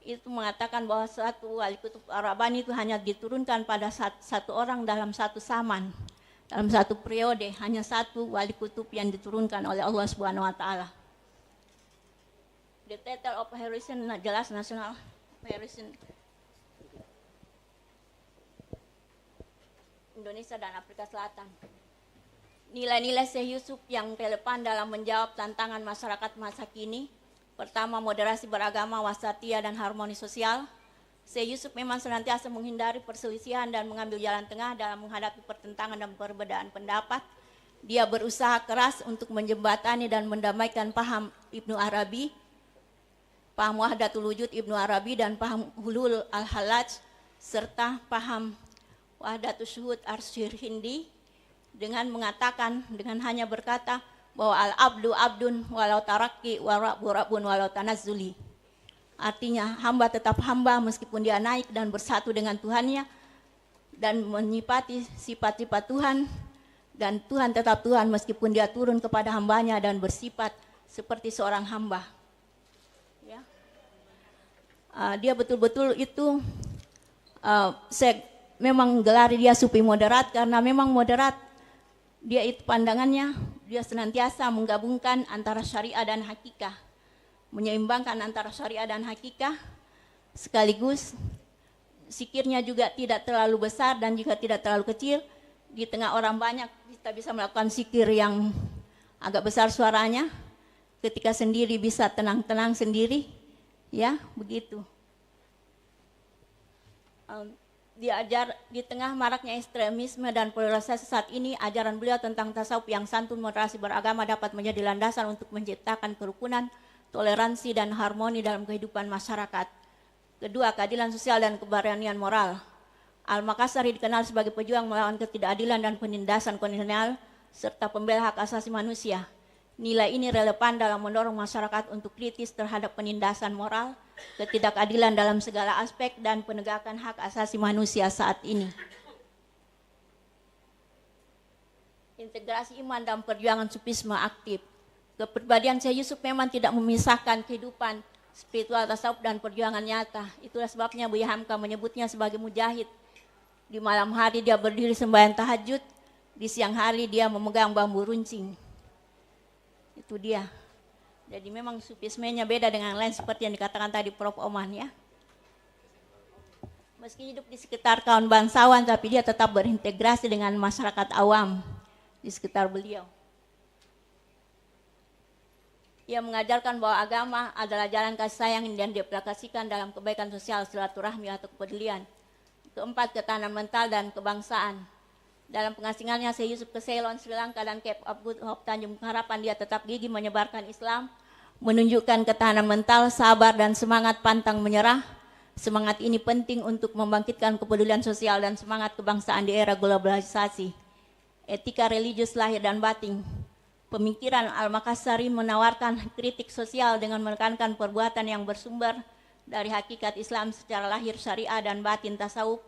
itu mengatakan bahwa satu wali kutub Rabbani itu hanya diturunkan pada satu orang dalam satu zaman. Dalam satu periode hanya satu wali kutub yang diturunkan oleh Allah Subhanahu wa taala. The title of Harrison jelas nasional Harrison. Indonesia dan Afrika Selatan. Nilai-nilai Syekh Yusuf yang relevan dalam menjawab tantangan masyarakat masa kini. Pertama, moderasi beragama, wasatia, dan harmoni sosial. Syekh Yusuf memang senantiasa menghindari perselisihan dan mengambil jalan tengah dalam menghadapi pertentangan dan perbedaan pendapat. Dia berusaha keras untuk menjembatani dan mendamaikan paham Ibnu Arabi, paham Wahdatul Wujud Ibnu Arabi, dan paham Hulul Al-Halaj, serta paham Wahdatul Syuhud Arsyir Hindi, dengan mengatakan, dengan hanya berkata bahwa al-abdu abdun walau taraki warabu rabun walau tanazzuli. Artinya hamba tetap hamba meskipun dia naik dan bersatu dengan Tuhannya dan menyifati sifat-sifat Tuhan, dan Tuhan tetap Tuhan meskipun dia turun kepada hambanya dan bersifat seperti seorang hamba. Ya. Dia betul-betul itu saya memang gelari dia sufi moderat karena memang moderat. Dia itu pandangannya, dia senantiasa menggabungkan antara syariah dan hakikah, menyeimbangkan antara syariah dan hakikah, sekaligus zikirnya juga tidak terlalu besar dan juga tidak terlalu kecil. Di tengah orang banyak kita bisa melakukan zikir yang agak besar suaranya, ketika sendiri bisa tenang-tenang sendiri, ya begitu. Diajar di tengah maraknya ekstremisme dan polarisasi saat ini, ajaran beliau tentang tasawuf yang santun, moderasi beragama dapat menjadi landasan untuk menciptakan kerukunan, toleransi, dan harmoni dalam kehidupan masyarakat. Kedua, keadilan sosial dan keberanian moral. Al-Makassari dikenal sebagai pejuang melawan ketidakadilan dan penindasan kolonial serta pembela hak asasi manusia. Nilai ini relevan dalam mendorong masyarakat untuk kritis terhadap penindasan moral, ketidakadilan dalam segala aspek, dan penegakan hak asasi manusia saat ini. Integrasi iman dan perjuangan sufisme aktif. Kepribadian Syekh Yusuf memang tidak memisahkan kehidupan spiritual, tasawuf, dan perjuangan nyata. Itulah sebabnya Buya Hamka menyebutnya sebagai mujahid. Di malam hari dia berdiri sembahyang tahajud, di siang hari dia memegang bambu runcing. Itu dia. Jadi memang sufismenya beda dengan lain seperti yang dikatakan tadi Prof. Oman, ya. Meski hidup di sekitar kaum bangsawan, tapi dia tetap berintegrasi dengan masyarakat awam di sekitar beliau. Ia mengajarkan bahwa agama adalah jalan kasih sayang dan diaplikasikan dalam kebaikan sosial, silaturahmi, atau kepedulian. Keempat, ketahanan mental dan kebangsaan. Dalam pengasingannya Syekh Yusuf ke Ceylon, Sri Lanka, dan Cape of Good Hope, Tanjung Harapan, dia tetap gigih menyebarkan Islam, menunjukkan ketahanan mental, sabar, dan semangat pantang menyerah. Semangat ini penting untuk membangkitkan kepedulian sosial dan semangat kebangsaan di era globalisasi. Etika religius lahir dan batin. Pemikiran Al-Makassari menawarkan kritik sosial dengan menekankan perbuatan yang bersumber dari hakikat Islam secara lahir, syariah, dan batin tasawuf.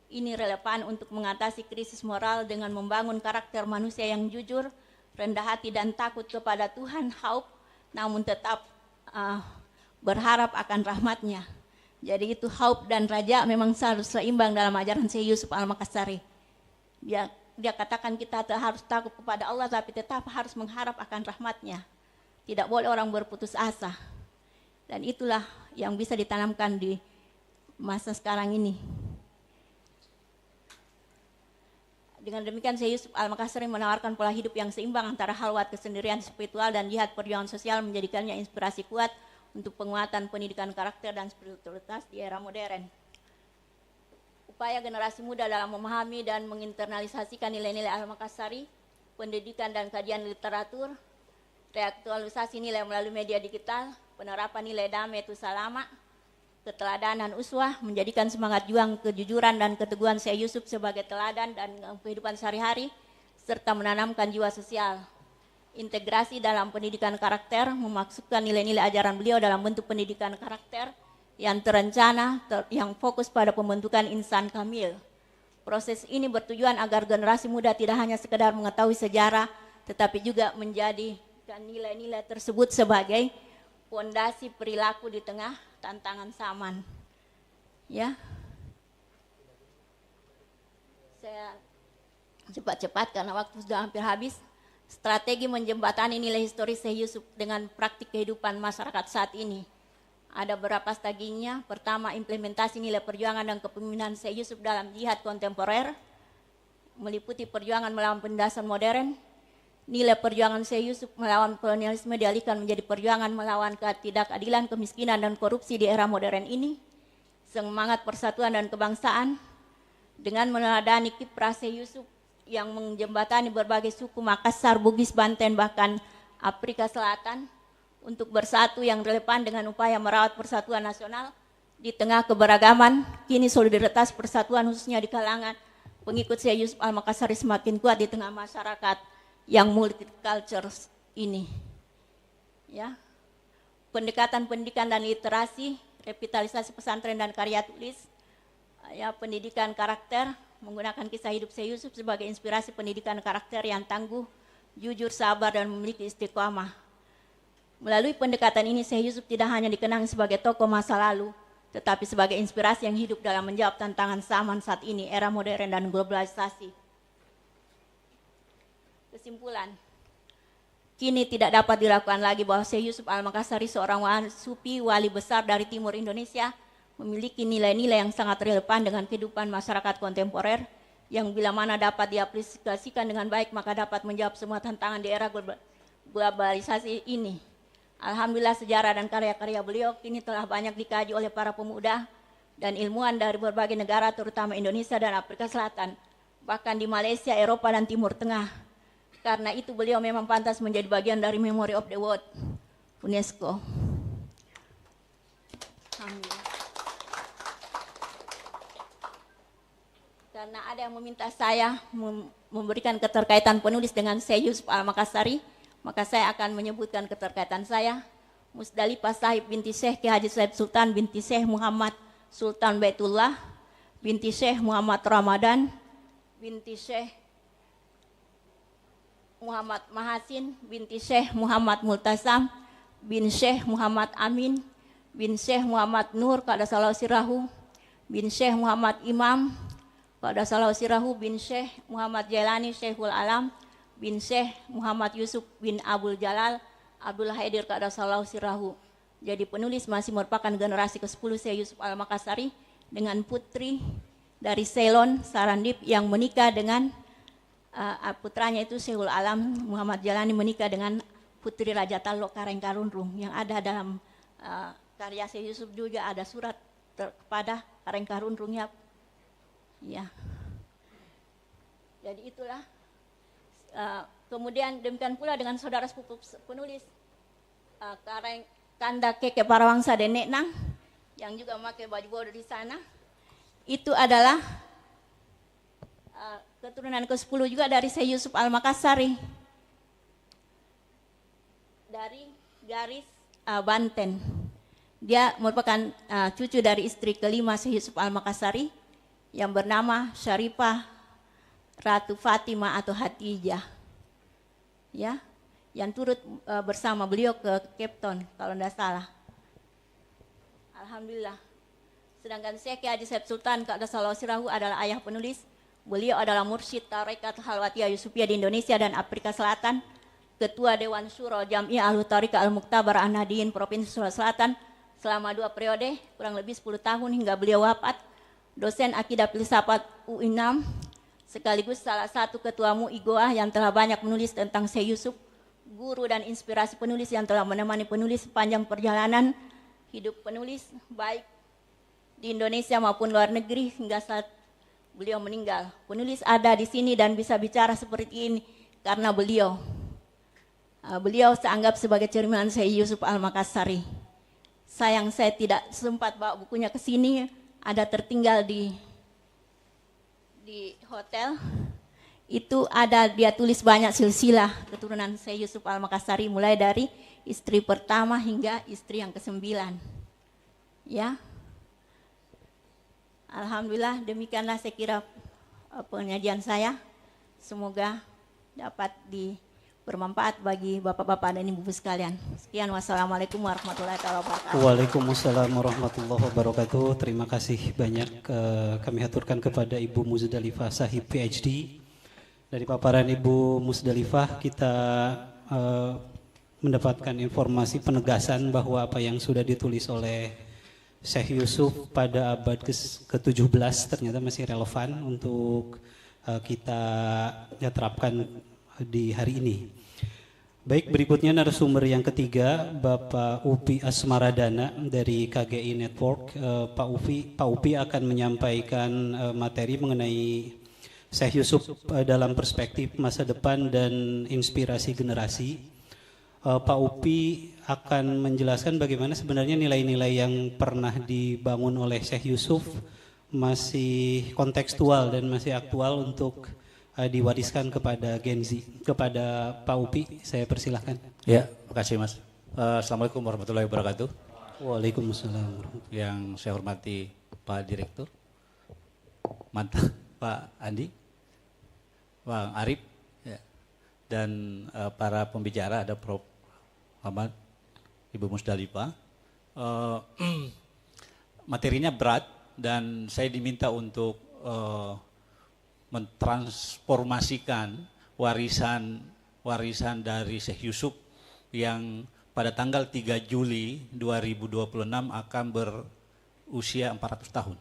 Ini relevan untuk mengatasi krisis moral dengan membangun karakter manusia yang jujur, rendah hati, dan takut kepada Tuhan, haub, namun tetap berharap akan rahmatnya. Jadi itu haub dan raja memang selalu seimbang dalam ajaran Syekh Yusuf Al-Makassari. Dia katakan kita harus takut kepada Allah, tapi tetap harus mengharap akan rahmatnya. Tidak boleh orang berputus asa. Dan itulah yang bisa ditanamkan di masa sekarang ini. Dengan demikian Syekh Yusuf Al-Makassari menawarkan pola hidup yang seimbang antara halwat kesendirian spiritual dan jihad perjuangan sosial, menjadikannya inspirasi kuat untuk penguatan pendidikan karakter dan spiritualitas di era modern. Upaya generasi muda dalam memahami dan menginternalisasikan nilai-nilai Al-Makassari, pendidikan dan kajian literatur, reaktualisasi nilai melalui media digital, penerapan nilai damai itu salama, keteladanan uswah, menjadikan semangat juang kejujuran dan keteguhan Syekh Yusuf sebagai teladan dan kehidupan sehari-hari, serta menanamkan jiwa sosial. Integrasi dalam pendidikan karakter memaksudkan nilai-nilai ajaran beliau dalam bentuk pendidikan karakter yang terencana, yang fokus pada pembentukan insan kamil. Proses ini bertujuan agar generasi muda tidak hanya sekedar mengetahui sejarah, tetapi juga menjadikan nilai-nilai tersebut sebagai fondasi perilaku di tengah tantangan zaman. Ya. Saya cepat-cepat karena waktu sudah hampir habis. Strategi menjembatani nilai historis Syekh Yusuf dengan praktik kehidupan masyarakat saat ini. Ada beberapa strateginya. Pertama, implementasi nilai perjuangan dan kepemimpinan Syekh Yusuf dalam jihad kontemporer. meliputi perjuangan melawan penindasan modern, nilai perjuangan Syekh Yusuf melawan kolonialisme dialihkan menjadi perjuangan melawan ketidakadilan, kemiskinan, dan korupsi di era modern ini, semangat persatuan dan kebangsaan, dengan meneladani kiprah Syekh Yusuf yang menjembatani berbagai suku Makassar, Bugis, Banten, bahkan Afrika Selatan, untuk bersatu yang relevan dengan upaya merawat persatuan nasional di tengah keberagaman. Kini solidaritas persatuan khususnya di kalangan pengikut Syekh Yusuf Al-Makassari semakin kuat di tengah masyarakat yang multicultural ini. Ya. Pendekatan pendidikan dan literasi, revitalisasi pesantren dan karya tulis, ya, pendidikan karakter, menggunakan kisah hidup Syekh Yusuf sebagai inspirasi pendidikan karakter yang tangguh, jujur, sabar, dan memiliki istiqomah. Melalui pendekatan ini, Syekh Yusuf tidak hanya dikenang sebagai tokoh masa lalu, tetapi sebagai inspirasi yang hidup dalam menjawab tantangan zaman saat ini, era modern dan globalisasi. Kesimpulan, kini tidak dapat dilakukan lagi bahwa Syekh Yusuf Al-Makassari, seorang sufi wali besar dari timur Indonesia, memiliki nilai-nilai yang sangat relevan dengan kehidupan masyarakat kontemporer, yang bila mana dapat diaplikasikan dengan baik maka dapat menjawab semua tantangan di era globalisasi ini. Alhamdulillah, sejarah dan karya-karya beliau kini telah banyak dikaji oleh para pemuda dan ilmuwan dari berbagai negara, terutama Indonesia dan Afrika Selatan, bahkan di Malaysia, Eropa, dan Timur Tengah. Karena itu beliau memang pantas menjadi bagian dari Memory of the World UNESCO. Alhamdulillah. Karena ada yang meminta saya memberikan keterkaitan penulis dengan Syekh Yusuf Al-Makassari, maka saya akan menyebutkan keterkaitan saya. Musdalifah Sahib binti Syekh Ki Haji Said Sultan binti Syekh Muhammad Sultan Baitullah binti Syekh Muhammad Ramadan binti Syekh Muhammad Mahasin binti Syekh Muhammad Multasam bin Syekh Muhammad Amin bin Syekh Muhammad Nur Qaddasallahu sirrahu bin Syekh Muhammad Imam Qaddasallahu sirrahu bin Syekh Muhammad Jailani Syekhul Alam bin Syekh Muhammad Yusuf bin Abdul Jalal Abdul Haidir Qaddasallahu sirrahu. Jadi penulis masih merupakan generasi ke-10 Syekh Yusuf Al-Makassari dengan putri dari Ceylon, Sarandip, yang menikah dengan putranya itu Syekhul Alam Muhammad Jalani menikah dengan putri Raja Talok Karengkarunrung, yang ada dalam karya Syekh Yusuf juga ada surat kepada Karengkarunrung, ya. Ya. Jadi itulah. Kemudian demikian pula dengan saudara sepupu penulis Kanda Keke Parawangsa Denek Nang yang juga memakai baju bodoh di sana. Itu adalah keturunan ke-10 juga dari Syekh Yusuf Al-Makassari, dari garis Banten. Dia merupakan cucu dari istri kelima Syekh Yusuf Al-Makassari yang bernama Syarifah Ratu Fatimah atau Hatijah, ya, yang turut bersama beliau ke Cape Town kalau tidak salah. Alhamdulillah. Sedangkan Syekh Haji Said Sultan Qaddasallahu sirrahu adalah ayah penulis. Beliau adalah mursyid Tarekat Halwatiyah Yusufiyah di Indonesia dan Afrika Selatan, Ketua Dewan Syuro Jamiah Ahlu Tariqah Al-Muktabar An-Nahdiyin Provinsi Sulawesi Selatan selama 2 periode, kurang lebih 10 tahun hingga beliau wafat. Dosen Akidah Filsafat UI6, sekaligus salah satu ketua MUI Goa yang telah banyak menulis tentang Syekh Yusuf, guru dan inspirasi penulis yang telah menemani penulis sepanjang perjalanan hidup penulis, baik di Indonesia maupun luar negeri hingga saat beliau meninggal. Penulis ada di sini dan bisa bicara seperti ini karena beliau saya anggap sebagai cerminan Syekh Yusuf Al-Makassari. Sayang saya tidak sempat bawa bukunya ke sini, ada tertinggal di hotel. Itu ada dia tulis banyak silsilah keturunan Syekh Yusuf Al-Makassari, mulai dari istri pertama hingga istri yang ke-9. Ya. Alhamdulillah, demikianlah saya kira penyajian saya. Semoga dapat bermanfaat bagi bapak-bapak dan ibu-ibu sekalian. Sekian, wassalamualaikum warahmatullahi wabarakatuh. Waalaikumsalam warahmatullahi wabarakatuh. Terima kasih banyak kami haturkan kepada Ibu Musdalifah Sahib PhD. Dari paparan Ibu Musdalifah kita mendapatkan informasi penegasan bahwa apa yang sudah ditulis oleh Syekh Yusuf pada abad ke-17 ternyata masih relevan untuk kita terapkan di hari ini. Baik, berikutnya narasumber yang ketiga, Bapak Upi Asmaradana dari KGI Network. Pak Upi akan menyampaikan materi mengenai Syekh Yusuf dalam perspektif masa depan dan inspirasi generasi. Pak Upi akan menjelaskan bagaimana sebenarnya nilai-nilai yang pernah dibangun oleh Syekh Yusuf masih kontekstual dan masih aktual untuk diwariskan kepada Gen Z. Kepada Pak Upi, saya persilahkan. Ya, makasih Mas. Assalamualaikum warahmatullahi wabarakatuh. Waalaikumsalam. Yang saya hormati Pak Direktur, mantan Pak Andi, Bang Arif, ya, dan para pembicara, ada Prof. Muhammad, Ibu Musdalifah. Materinya berat dan saya diminta untuk mentransformasikan warisan dari Syekh Yusuf yang pada tanggal 3 Juli 2026 akan berusia 400 tahun.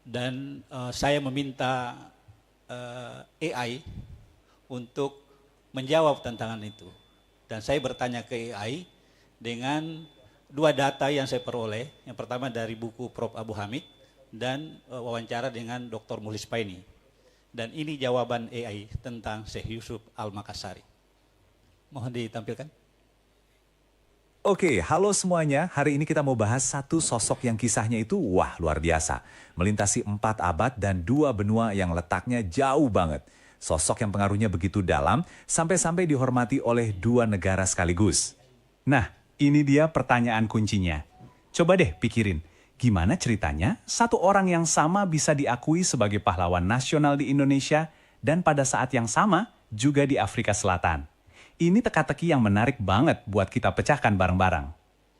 Dan saya meminta AI untuk menjawab tantangan itu. Dan saya bertanya ke AI dengan 2 data yang saya peroleh. Yang pertama dari buku Prof. Abu Hamid dan wawancara dengan Dr. Mulis Paini. Dan ini jawaban AI tentang Syekh Yusuf Al-Makassari. Mohon ditampilkan. Oke, halo semuanya. Hari ini kita mau bahas satu sosok yang kisahnya itu wah luar biasa. Melintasi 4 abad dan 2 benua yang letaknya jauh banget. Sosok yang pengaruhnya begitu dalam sampai-sampai dihormati oleh 2 negara sekaligus. Nah, ini dia pertanyaan kuncinya. Coba deh pikirin. Gimana ceritanya satu orang yang sama bisa diakui sebagai pahlawan nasional di Indonesia dan pada saat yang sama juga di Afrika Selatan? Ini teka-teki yang menarik banget buat kita pecahkan bareng-bareng.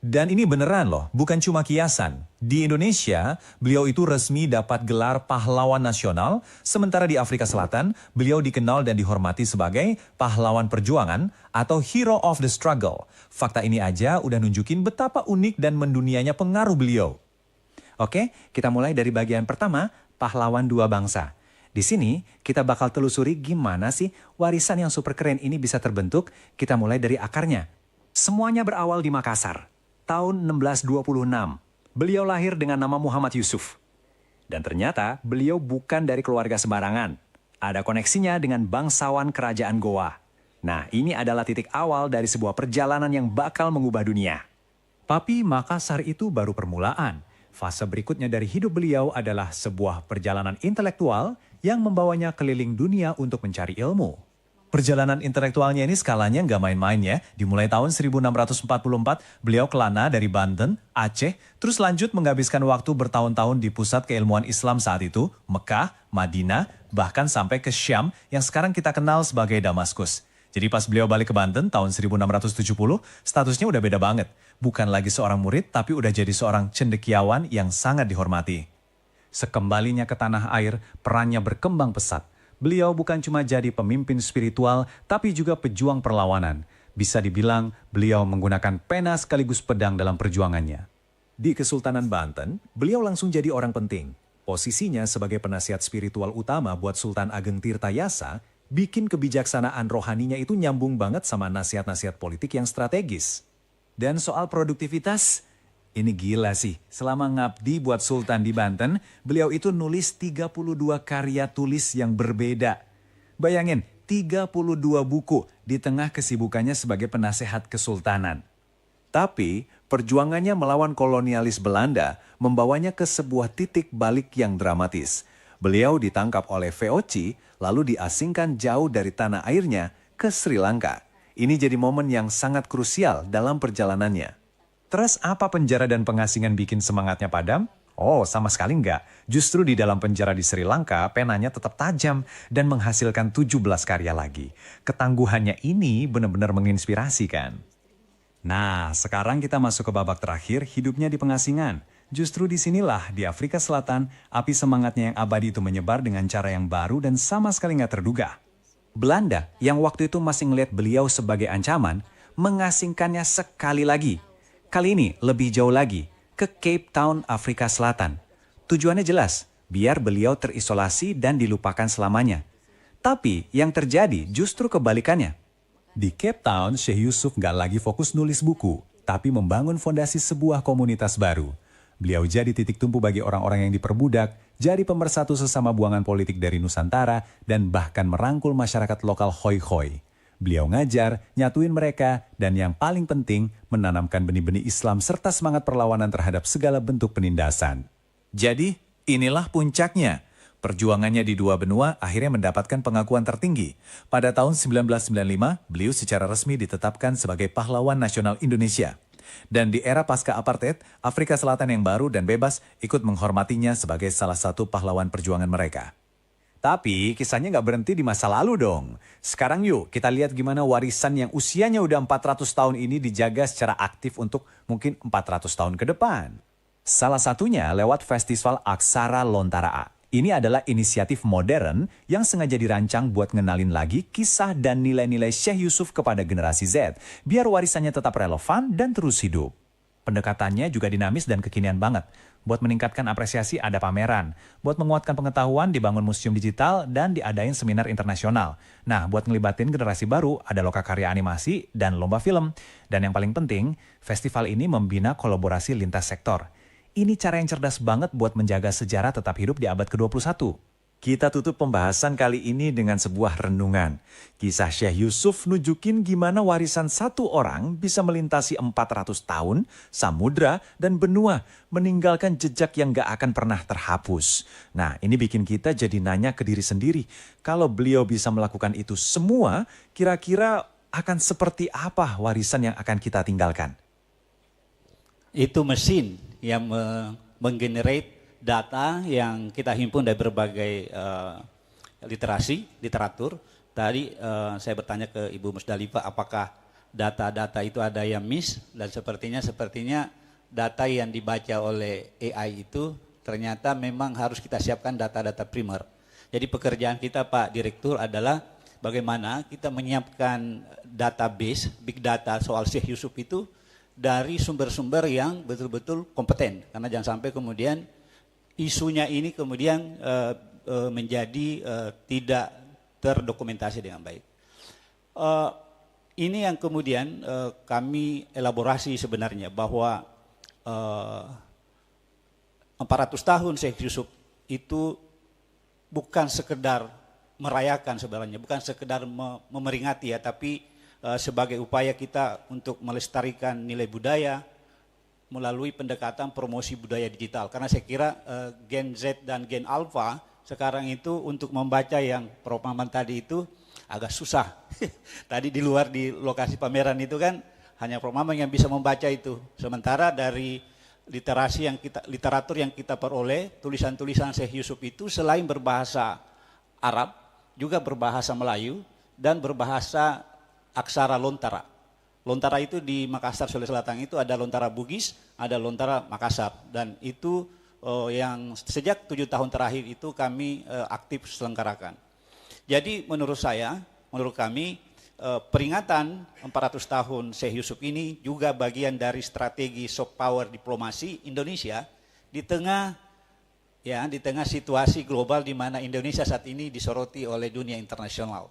Dan ini beneran loh, bukan cuma kiasan. Di Indonesia, beliau itu resmi dapat gelar pahlawan nasional, sementara di Afrika Selatan, beliau dikenal dan dihormati sebagai pahlawan perjuangan atau hero of the struggle. Fakta ini aja udah nunjukin betapa unik dan mendunianya pengaruh beliau. Oke, kita mulai dari bagian pertama, pahlawan 2 bangsa. Di sini, kita bakal telusuri gimana sih warisan yang super keren ini bisa terbentuk. Kita mulai dari akarnya. Semuanya berawal di Makassar, tahun 1626. Beliau lahir dengan nama Muhammad Yusuf. Dan ternyata, beliau bukan dari keluarga sembarangan. Ada koneksinya dengan bangsawan kerajaan Goa. Nah, ini adalah titik awal dari sebuah perjalanan yang bakal mengubah dunia. Tapi Makassar itu baru permulaan. Fase berikutnya dari hidup beliau adalah sebuah perjalanan intelektual yang membawanya keliling dunia untuk mencari ilmu. Perjalanan intelektualnya ini skalanya nggak main-main ya. Dimulai tahun 1644, beliau kelana dari Banten, Aceh, terus lanjut menghabiskan waktu bertahun-tahun di pusat keilmuan Islam saat itu, Mekah, Madinah, bahkan sampai ke Syam yang sekarang kita kenal sebagai Damaskus. Jadi pas beliau balik ke Banten tahun 1670, statusnya udah beda banget. Bukan lagi seorang murid, tapi udah jadi seorang cendekiawan yang sangat dihormati. Sekembalinya ke tanah air, perannya berkembang pesat. Beliau bukan cuma jadi pemimpin spiritual, tapi juga pejuang perlawanan. Bisa dibilang, beliau menggunakan pena sekaligus pedang dalam perjuangannya. Di Kesultanan Banten, beliau langsung jadi orang penting. Posisinya sebagai penasihat spiritual utama buat Sultan Ageng Tirtayasa, bikin kebijaksanaan rohaninya itu nyambung banget sama nasihat-nasihat politik yang strategis. Dan soal produktivitas, ini gila sih. Selama ngabdi buat Sultan di Banten, beliau itu nulis 32 karya tulis yang berbeda. Bayangin, 32 buku di tengah kesibukannya sebagai penasehat kesultanan. Tapi, perjuangannya melawan kolonialis Belanda membawanya ke sebuah titik balik yang dramatis. Beliau ditangkap oleh VOC, lalu diasingkan jauh dari tanah airnya ke Sri Lanka. Ini jadi momen yang sangat krusial dalam perjalanannya. Terus apa penjara dan pengasingan bikin semangatnya padam? Oh, sama sekali enggak. Justru di dalam penjara di Sri Lanka, penanya tetap tajam dan menghasilkan 17 karya lagi. Ketangguhannya ini benar-benar menginspirasi kan? Nah, sekarang kita masuk ke babak terakhir, hidupnya di pengasingan. Justru disinilah, di Afrika Selatan, api semangatnya yang abadi itu menyebar dengan cara yang baru dan sama sekali nggak terduga. Belanda, yang waktu itu masih ngelihat beliau sebagai ancaman, mengasingkannya sekali lagi. Kali ini lebih jauh lagi, ke Cape Town, Afrika Selatan. Tujuannya jelas, biar beliau terisolasi dan dilupakan selamanya. Tapi yang terjadi justru kebalikannya. Di Cape Town, Syekh Yusuf gak lagi fokus nulis buku, tapi membangun fondasi sebuah komunitas baru. Beliau jadi titik tumpu bagi orang-orang yang diperbudak, jadi pemersatu sesama buangan politik dari Nusantara, dan bahkan merangkul masyarakat lokal hoi-hoi. Beliau ngajar, nyatuin mereka, dan yang paling penting, menanamkan benih-benih Islam serta semangat perlawanan terhadap segala bentuk penindasan. Jadi, inilah puncaknya. Perjuangannya di dua benua akhirnya mendapatkan pengakuan tertinggi. Pada tahun 1995, beliau secara resmi ditetapkan sebagai pahlawan nasional Indonesia. Dan di era pasca apartheid, Afrika Selatan yang baru dan bebas ikut menghormatinya sebagai salah satu pahlawan perjuangan mereka. Tapi kisahnya nggak berhenti di masa lalu dong. Sekarang yuk kita lihat gimana warisan yang usianya udah 400 tahun ini dijaga secara aktif untuk mungkin 400 tahun ke depan. Salah satunya lewat Festival Aksara Lontara. Ini adalah inisiatif modern yang sengaja dirancang buat ngenalin lagi kisah dan nilai-nilai Syekh Yusuf kepada generasi Z, biar warisannya tetap relevan dan terus hidup. Pendekatannya juga dinamis dan kekinian banget. Buat meningkatkan apresiasi ada pameran, buat menguatkan pengetahuan dibangun museum digital dan diadain seminar internasional. Nah, buat ngelibatin generasi baru ada lokakarya animasi dan lomba film. Dan yang paling penting, festival ini membina kolaborasi lintas sektor. Ini cara yang cerdas banget buat menjaga sejarah tetap hidup di abad ke-21. Kita tutup pembahasan kali ini dengan sebuah renungan. Kisah Syekh Yusuf nunjukin gimana warisan satu orang bisa melintasi 400 tahun, samudra, dan benua, meninggalkan jejak yang gak akan pernah terhapus. Nah, ini bikin kita jadi nanya ke diri sendiri. Kalau beliau bisa melakukan itu semua, kira-kira akan seperti apa warisan yang akan kita tinggalkan? Itu mesin yang menggenerate data yang kita himpun dari berbagai literatur. Tadi saya bertanya ke Ibu Musdalifah apakah data-data itu ada yang miss, dan sepertinya data yang dibaca oleh AI itu ternyata memang harus kita siapkan data-data primer. Jadi pekerjaan kita Pak Direktur adalah bagaimana kita menyiapkan database, big data soal Syekh Yusuf itu dari sumber-sumber yang betul-betul kompeten, karena jangan sampai kemudian isunya ini kemudian menjadi tidak terdokumentasi dengan baik. Ini yang kemudian kami elaborasi sebenarnya bahwa 400 tahun Syekh Yusuf itu bukan sekedar merayakan sebenarnya, bukan sekedar memeringati ya, tapi sebagai upaya kita untuk melestarikan nilai budaya melalui pendekatan promosi budaya digital. Karena saya kira Gen Z dan Gen Alpha sekarang itu untuk membaca yang Prof. Maman tadi itu agak susah. Tadi di luar di lokasi pameran itu kan hanya Prof. Maman yang bisa membaca itu. Sementara dari literatur yang kita peroleh, tulisan-tulisan Syekh Yusuf itu selain berbahasa Arab, juga berbahasa Melayu dan berbahasa Aksara Lontara. Lontara itu di Makassar, Sulawesi Selatan itu ada Lontara Bugis, ada Lontara Makassar. Dan itu yang sejak 7 tahun terakhir itu kami aktif selenggarakan. Jadi menurut kami peringatan 400 tahun Syekh Yusuf ini juga bagian dari strategi soft power diplomasi Indonesia di tengah situasi global di mana Indonesia saat ini disoroti oleh dunia internasional.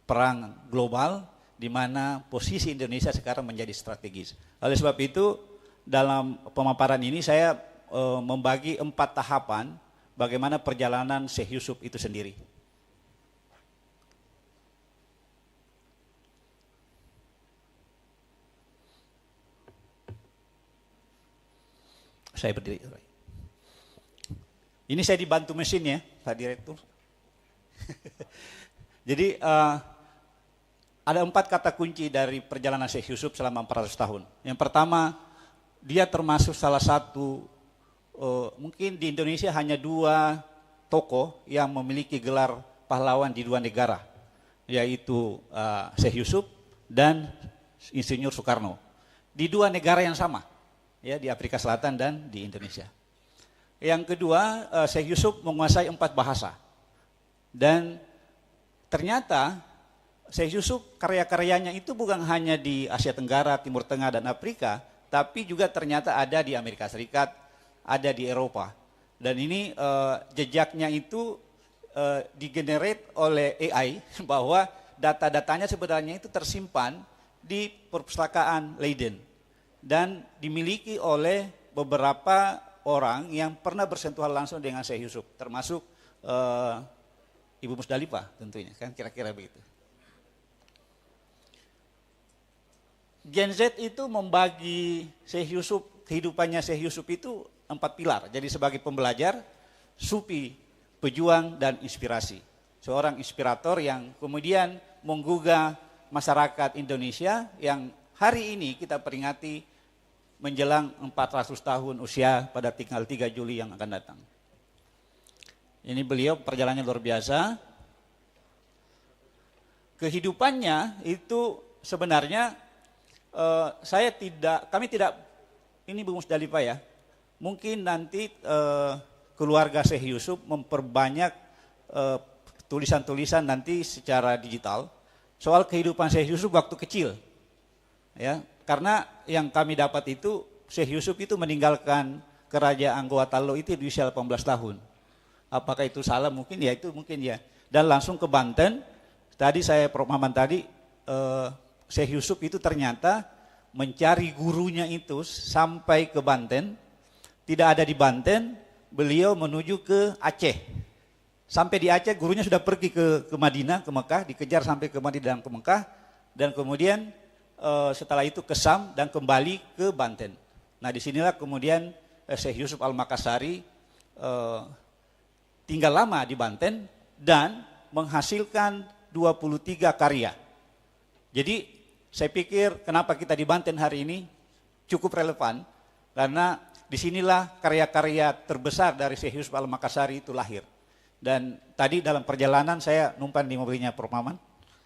Perang global di mana posisi Indonesia sekarang menjadi strategis. Oleh sebab itu, dalam pemaparan ini saya membagi 4 tahapan bagaimana perjalanan Syekh Yusuf itu sendiri. Saya berdiri. Ini saya dibantu mesin ya, Pak Direktur. Jadi ada 4 kata kunci dari perjalanan Syekh Yusuf selama 400 tahun. Yang pertama, dia termasuk salah satu, mungkin di Indonesia hanya 2 tokoh yang memiliki gelar pahlawan di 2 negara, yaitu Syekh Yusuf dan Insinyur Soekarno. Di 2 negara yang sama, ya, di Afrika Selatan dan di Indonesia. Yang kedua, Syekh Yusuf menguasai 4 bahasa. Dan ternyata Syekh Yusuf karya-karyanya itu bukan hanya di Asia Tenggara, Timur Tengah, dan Afrika, tapi juga ternyata ada di Amerika Serikat, ada di Eropa. Dan ini jejaknya itu digenerate oleh AI bahwa data-datanya sebenarnya itu tersimpan di perpustakaan Leiden dan dimiliki oleh beberapa orang yang pernah bersentuhan langsung dengan Syekh Yusuf, termasuk Ibu Musdalifah tentunya, kan kira-kira begitu. Gen Z itu membagi Syekh Yusuf, kehidupannya Syekh Yusuf itu 4 pilar. Jadi sebagai pembelajar, sufi, pejuang, dan inspirasi. Seorang inspirator yang kemudian menggugah masyarakat Indonesia yang hari ini kita peringati menjelang 400 tahun usia pada tanggal 3 Juli yang akan datang. Ini beliau perjalanannya luar biasa. Kehidupannya itu sebenarnya kami tidak, ini Bu Musdalifah ya, mungkin nanti keluarga Syekh Yusuf memperbanyak tulisan-tulisan nanti secara digital soal kehidupan Syekh Yusuf waktu kecil, ya, karena yang kami dapat itu Syekh Yusuf itu meninggalkan kerajaan Goa Tallo itu di usia 18 tahun. Apakah itu salah? Mungkin ya, itu mungkin ya. Dan langsung ke Banten. Tadi saya Prof. Maman tadi Syekh Yusuf itu ternyata mencari gurunya itu sampai ke Banten, tidak ada di Banten, beliau menuju ke Aceh. Sampai di Aceh gurunya sudah pergi ke Madinah, ke Mekah, dikejar sampai ke Madinah dan ke Mekah, dan kemudian setelah itu ke Sam dan kembali ke Banten. Nah disinilah kemudian Syekh Yusuf Al-Makassari tinggal lama di Banten dan menghasilkan 23 karya. Jadi saya pikir kenapa kita di Banten hari ini cukup relevan, karena disinilah karya-karya terbesar dari Syekh Yusuf Al-Makassari itu lahir. Dan tadi dalam perjalanan saya numpang di mobilnya Prof. Maman,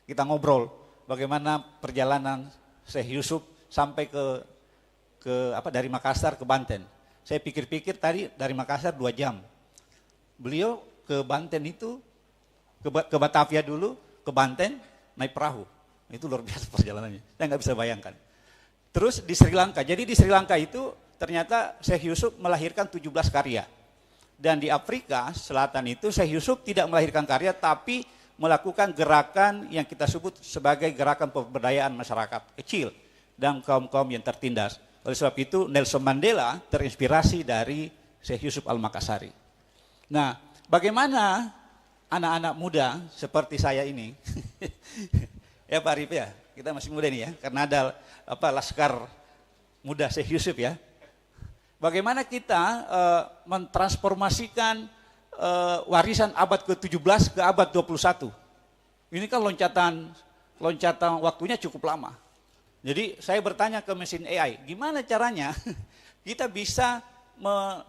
kita ngobrol bagaimana perjalanan Syekh Yusuf sampai dari Makassar ke Banten. Saya pikir-pikir tadi dari Makassar 2 jam. Beliau ke Banten itu, ke Batavia dulu, ke Banten, naik perahu. Itu luar biasa perjalanannya, saya nggak bisa bayangkan. Terus di Sri Lanka, jadi di Sri Lanka itu ternyata Syekh Yusuf melahirkan 17 karya. Dan di Afrika Selatan itu Syekh Yusuf tidak melahirkan karya, tapi melakukan gerakan yang kita sebut sebagai gerakan pemberdayaan masyarakat kecil dan kaum-kaum yang tertindas. Oleh sebab itu Nelson Mandela terinspirasi dari Syekh Yusuf Al-Makassari. Nah, bagaimana anak-anak muda seperti saya ini, ya Pak Arif ya, kita masih muda nih ya, karena ada laskar muda Syekh Yusuf ya. Bagaimana kita mentransformasikan warisan abad ke-17 ke abad 21. Ini kan loncatan waktunya cukup lama. Jadi saya bertanya ke mesin AI, gimana caranya kita bisa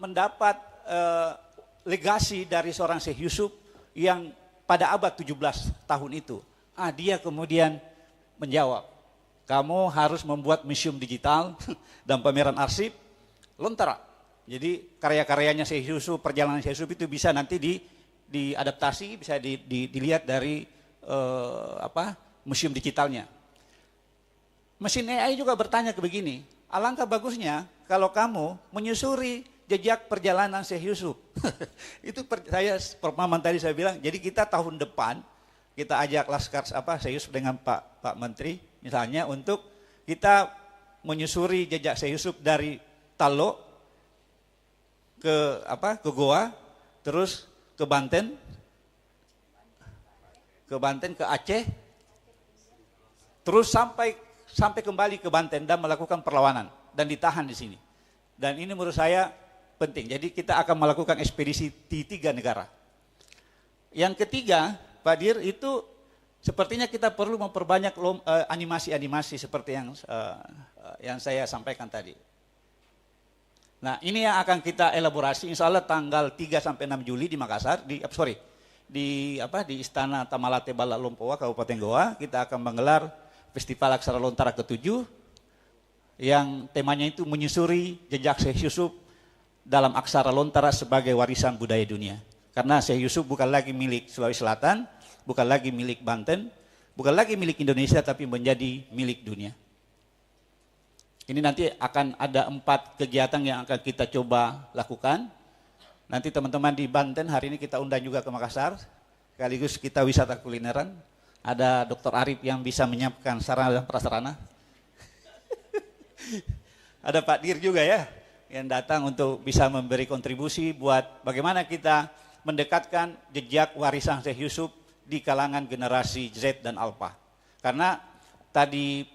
mendapat legasi dari seorang Syekh Yusuf yang pada abad 17 tahun itu. Dia kemudian menjawab, kamu harus membuat museum digital dan pameran arsip Lontara. Jadi karya-karyanya Syekh Yusuf, perjalanan Syekh Yusuf itu bisa nanti diadaptasi, bisa dilihat dari museum digitalnya. Mesin AI juga bertanya ke begini, alangkah bagusnya kalau kamu menyusuri jejak perjalanan Syekh Yusuf. Itu saya Prof. Maman tadi saya bilang, jadi kita tahun depan kita ajak laskar Syekh Yusuf dengan Pak Menteri misalnya untuk kita menyusuri jejak Syekh Yusuf dari Tallo ke Goa, terus ke Banten, ke Aceh, terus sampai kembali ke Banten dan melakukan perlawanan dan ditahan di sini. Dan ini menurut saya penting. Jadi kita akan melakukan ekspedisi di 3 negara. Yang ketiga, Pak Dir, itu sepertinya kita perlu memperbanyak animasi-animasi seperti yang saya sampaikan tadi. Nah, ini yang akan kita elaborasi insya Allah tanggal 3 sampai 6 Juli di Makassar, di Istana Tamalate Bala Lompoa, Kabupaten Goa. Kita akan menggelar Festival Aksara Lontara ke-7 yang temanya itu menyusuri jejak Syekh Yusuf dalam aksara Lontara sebagai warisan budaya dunia. Karena Syekh Yusuf bukan lagi milik Sulawesi Selatan, bukan lagi milik Banten, bukan lagi milik Indonesia, tapi menjadi milik dunia. Ini nanti akan ada 4 kegiatan yang akan kita coba lakukan. Nanti teman-teman di Banten hari ini kita undang juga ke Makassar, sekaligus kita wisata kulineran. Ada Dr. Arif yang bisa menyiapkan sarana dan prasarana. Ada Pak Dir juga ya, yang datang untuk bisa memberi kontribusi buat bagaimana kita mendekatkan jejak warisan Syekh Yusuf di kalangan generasi Z dan Alpha. Karena tadi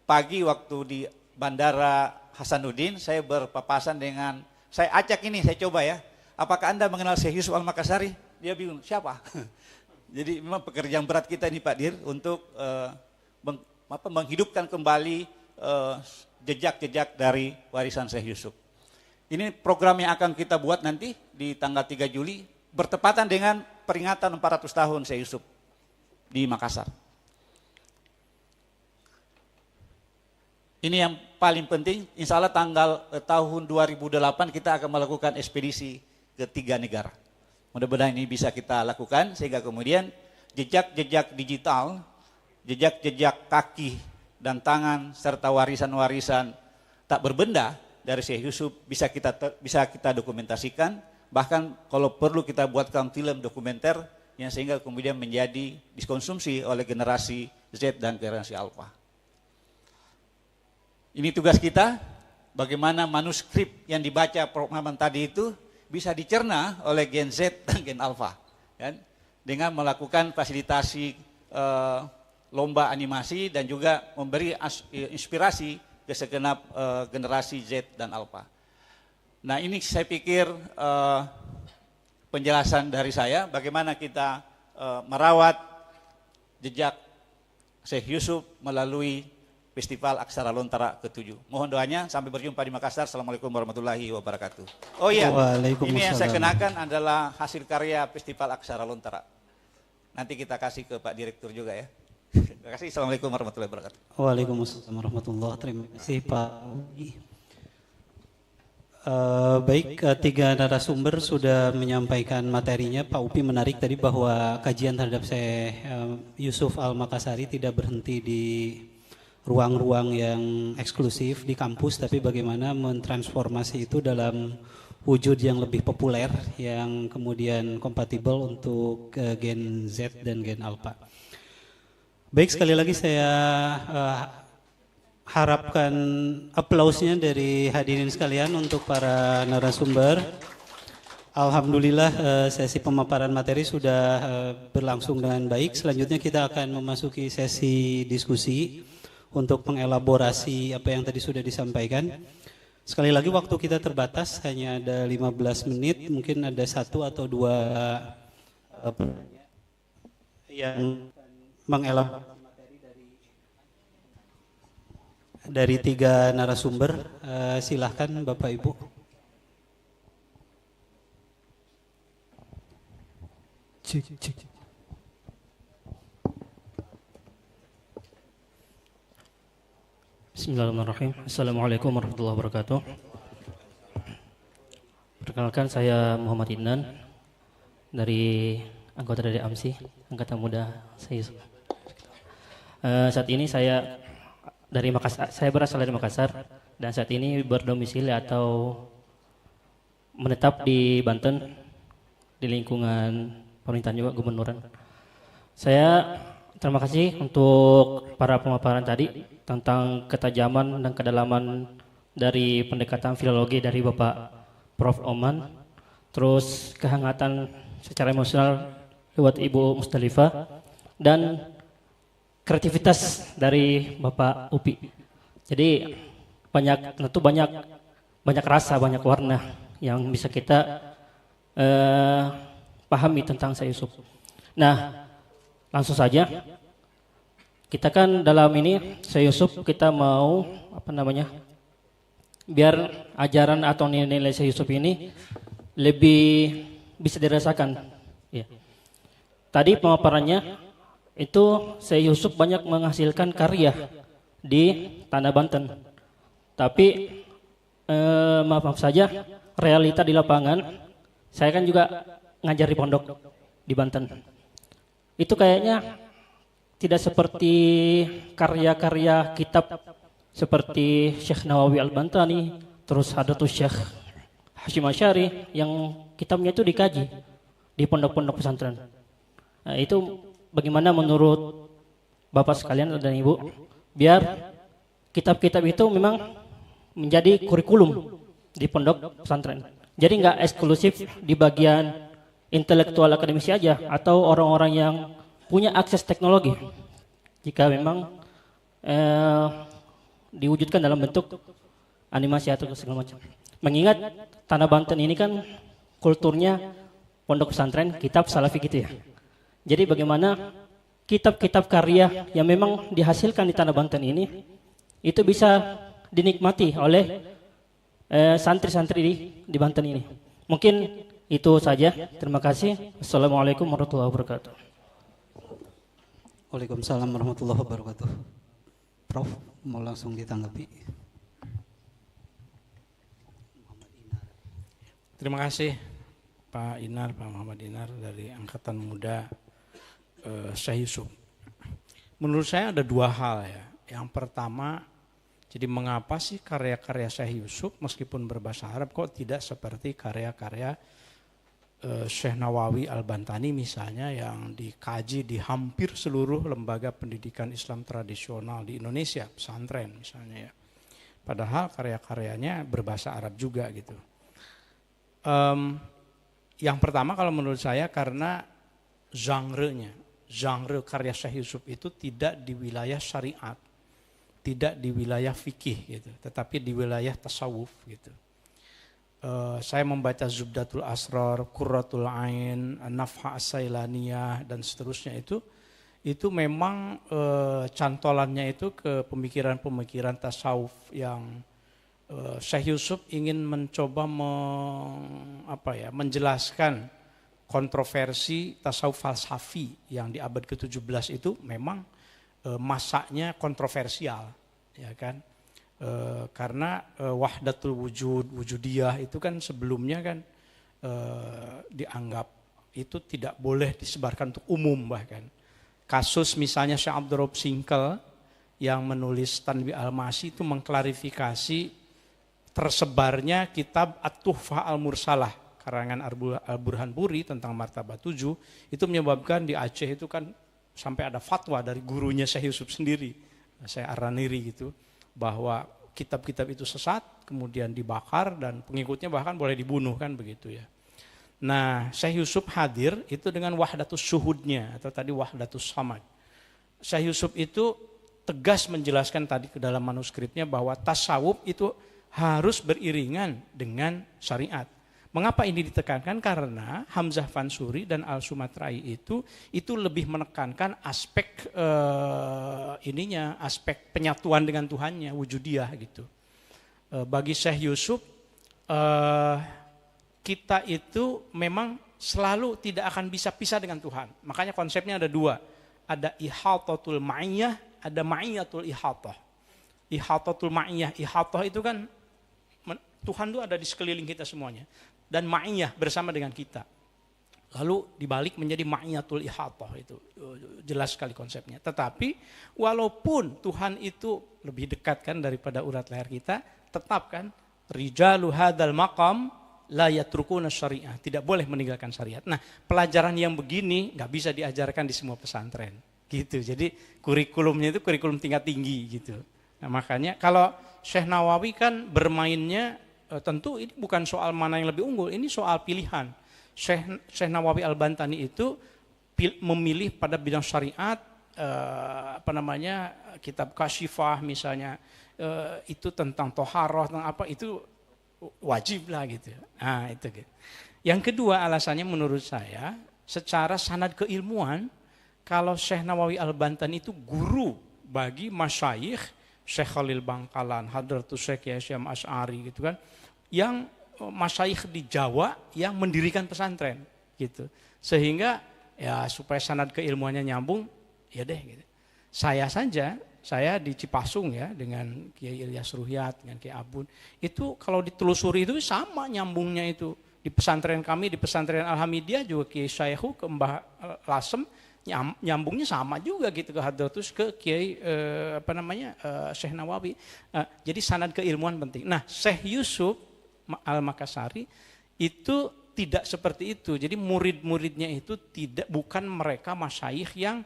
pagi waktu di Bandara Hasanuddin, saya berpapasan dengan, saya acak ini, saya coba ya, apakah Anda mengenal Syekh Yusuf Al-Makassari? Dia bingung, siapa? Jadi memang pekerjaan berat kita ini Pak Dir untuk menghidupkan kembali jejak-jejak dari warisan Syekh Yusuf. Ini program yang akan kita buat nanti di tanggal 3 Juli, bertepatan dengan peringatan 400 tahun Syekh Yusuf di Makassar. Ini yang paling penting, insya Allah tahun 2008 kita akan melakukan ekspedisi ke 3 negara. Mudah-mudahan ini bisa kita lakukan sehingga kemudian jejak-jejak digital, jejak-jejak kaki dan tangan serta warisan-warisan tak berbenda dari Syekh Yusuf bisa kita dokumentasikan, bahkan kalau perlu kita buatkan film dokumenter yang sehingga kemudian menjadi dikonsumsi oleh generasi Z dan generasi Alpha. Ini tugas kita, bagaimana manuskrip yang dibaca Prof. Maman tadi itu bisa dicerna oleh Gen Z dan Gen Alpha, kan? Dengan melakukan fasilitasi lomba animasi dan juga memberi inspirasi ke segenap generasi Z dan Alpha. Nah ini saya pikir penjelasan dari saya bagaimana kita merawat jejak Syekh Yusuf melalui Festival Aksara Lontara ke-7. Mohon doanya, sampai berjumpa di Makassar. Assalamualaikum warahmatullahi wabarakatuh. Oh iya, ini yang saya kenakan adalah hasil karya Festival Aksara Lontara. Nanti kita kasih ke Pak Direktur juga ya. Terima kasih. Assalamualaikum warahmatullahi wabarakatuh. Waalaikumsalam warahmatullahi wabarakatuh. Terima kasih Pak. Baik, tiga narasumber sudah menyampaikan materinya. Pak Upi menarik tadi bahwa kajian terhadap Syekh Yusuf Al-Makassari tidak berhenti di ruang-ruang yang eksklusif di kampus, tapi bagaimana mentransformasi itu dalam wujud yang lebih populer, yang kemudian kompatibel untuk Gen Z dan Gen Alpha. Baik, sekali lagi saya harapkan aplausnya dari hadirin sekalian untuk para narasumber. Alhamdulillah sesi pemaparan materi sudah berlangsung dengan baik. Selanjutnya kita akan memasuki sesi diskusi untuk mengelaborasi apa yang tadi sudah disampaikan. Sekali lagi waktu kita terbatas, hanya ada 15 menit, mungkin ada 1 atau 2 yang mengelaborasi materi dari 3 narasumber. Silahkan Bapak Ibu. Cek. Bismillahirrahmanirrahim. Assalamualaikum warahmatullahi wabarakatuh. Perkenalkan, saya Muhammad Idnan dari anggota dari AMSI, Angkatan Muda Syekh Yusuf. Saat ini saya dari Makassar. Saya berasal dari Makassar dan saat ini berdomisili atau menetap di Banten di lingkungan pemerintahan juga gubernuran. Saya terima kasih untuk para pemaparan tadi tentang ketajaman dan kedalaman dari pendekatan filologi dari Bapak Prof. Oman, terus kehangatan secara emosional lewat Ibu Mustalifah, dan kreativitas dari Bapak Upi. Jadi banyak rasa, banyak warna yang bisa kita pahami tentang Syekh Yusuf. Nah, langsung saja. Kita kan dalam ini Syekh Yusuf kita mau biar ajaran atau nilai-nilai Syekh Yusuf ini lebih bisa dirasakan. Ya. Tadi pemaparannya itu Syekh Yusuf banyak menghasilkan karya di Tanah Banten. Tapi maaf saja, realita di lapangan, saya kan juga ngajar di pondok di Banten. Itu kayaknya tidak seperti karya-karya kitab seperti Syekh Nawawi Al-Bantani, terus Hadatus Syekh Hashim Asy'ari yang kitabnya itu dikaji di pondok-pondok pesantren. Nah, itu bagaimana menurut Bapak sekalian dan Ibu, biar kitab-kitab itu memang menjadi kurikulum di pondok pesantren. Jadi nggak eksklusif di bagian intelektual akademisi aja atau orang-orang yang punya akses teknologi. Jika memang diwujudkan dalam bentuk animasi atau segala macam. Mengingat Tanah Banten ini kan kulturnya pondok pesantren, kitab salafi gitu ya. Jadi bagaimana kitab-kitab karya yang memang dihasilkan di Tanah Banten ini itu bisa dinikmati oleh santri-santri di Banten ini. Mungkin itu saja. Terima kasih. Assalamualaikum warahmatullahi wabarakatuh. Waalaikumsalam warahmatullahi wabarakatuh. Prof, mau langsung ditanggapi. Terima kasih Pak Inar, Pak Muhammad Inar dari Angkatan Muda Syekh Yusuf. Menurut saya ada dua hal ya. Yang pertama, jadi mengapa sih karya-karya Syekh Yusuf meskipun berbahasa Arab kok tidak seperti karya-karya Syekh Nawawi Al-Bantani misalnya yang dikaji di hampir seluruh lembaga pendidikan Islam tradisional di Indonesia, pesantren misalnya ya. Padahal karya-karyanya berbahasa Arab juga gitu. Yang pertama kalau menurut saya karena genre karya Syekh Yusuf itu tidak di wilayah syariat, tidak di wilayah fikih gitu, tetapi di wilayah tasawuf gitu. Saya membaca Zubdatul Asrar, Qurratul Ain, Nafha As-Sailaniyah dan seterusnya itu memang cantolannya itu ke pemikiran-pemikiran tasawuf yang Syekh Yusuf ingin mencoba menjelaskan kontroversi tasawuf falsafi yang di abad ke-17 itu memang masaknya kontroversial, ya kan? Karena wahdatul wujudiyah itu kan sebelumnya kan dianggap itu tidak boleh disebarkan untuk umum bahkan. Kasus misalnya Syekh Abdurraub Singkel yang menulis Tanbih Al-Masih itu mengklarifikasi tersebarnya kitab At-Tuhfah Al-Mursalah karangan Al-Burhanpuri tentang martabat 7 itu menyebabkan di Aceh itu kan sampai ada fatwa dari gurunya Syekh Yusuf sendiri, Syekh Ar-Raniri gitu, bahwa kitab-kitab itu sesat, kemudian dibakar dan pengikutnya bahkan boleh dibunuh kan begitu ya. Nah, Syekh Yusuf hadir itu dengan wahdatus syuhudnya atau tadi wahdatus samad. Syekh Yusuf itu tegas menjelaskan tadi ke dalam manuskripnya bahwa tasawuf itu harus beriringan dengan syariat. Mengapa ini ditekankan? Karena Hamzah Fansuri dan Al-Sumatrai itu lebih menekankan aspek aspek penyatuan dengan Tuhannya, wujudiyah gitu. Bagi Syekh Yusuf, kita itu memang selalu tidak akan bisa pisah dengan Tuhan. Makanya konsepnya ada dua, ada ihatatul ma'iyah, ada ma'iyatul ihatah. Ihatatul ma'iyah, ihatah itu kan Tuhan itu ada di sekeliling kita semuanya. Dan ma'iyah bersama dengan kita. Lalu dibalik menjadi ma'iyatul ihatah, itu jelas sekali konsepnya. Tetapi walaupun Tuhan itu lebih dekat kan daripada urat leher kita, tetap kan rijalu hadzal maqam la yatrukuna syariah, tidak boleh meninggalkan syariat. Nah, pelajaran yang begini nggak bisa diajarkan di semua pesantren gitu. Jadi kurikulumnya itu kurikulum tingkat tinggi gitu. Nah, makanya kalau Syekh Nawawi kan bermainnya tentu ini bukan soal mana yang lebih unggul, ini soal pilihan. Syekh Nawawi Al-Bantani itu memilih pada bidang syariat, kitab Kasyifah misalnya, itu tentang toharoh, tentang apa, itu wajib lah gitu. Nah, itu gitu. Yang kedua alasannya menurut saya, secara sanad keilmuan, kalau Syekh Nawawi Al-Bantani itu guru bagi masyayikh, Syekh Khalil Bangkalan, Hadratus Syekh Hasyim Asy'ari gitu kan, yang masyayikh di Jawa yang mendirikan pesantren gitu. Sehingga ya supaya sanad keilmuannya nyambung, ya deh gitu. Saya di Cipasung ya dengan Kiai Ilyas Ruhyat, dengan Kiai Abun, itu kalau ditelusuri itu sama nyambungnya itu. Di pesantren kami, di pesantren Al-Hamidiyah juga Kiai Syaihu ke Mbah Lasem, nyambungnya sama juga gitu ke Hadratus ke Kiai Syekh Nawawi. Jadi sanad keilmuan penting. Nah, Syekh Yusuf Al-Makassari itu tidak seperti itu. Jadi murid-muridnya itu bukan mereka masyayikh yang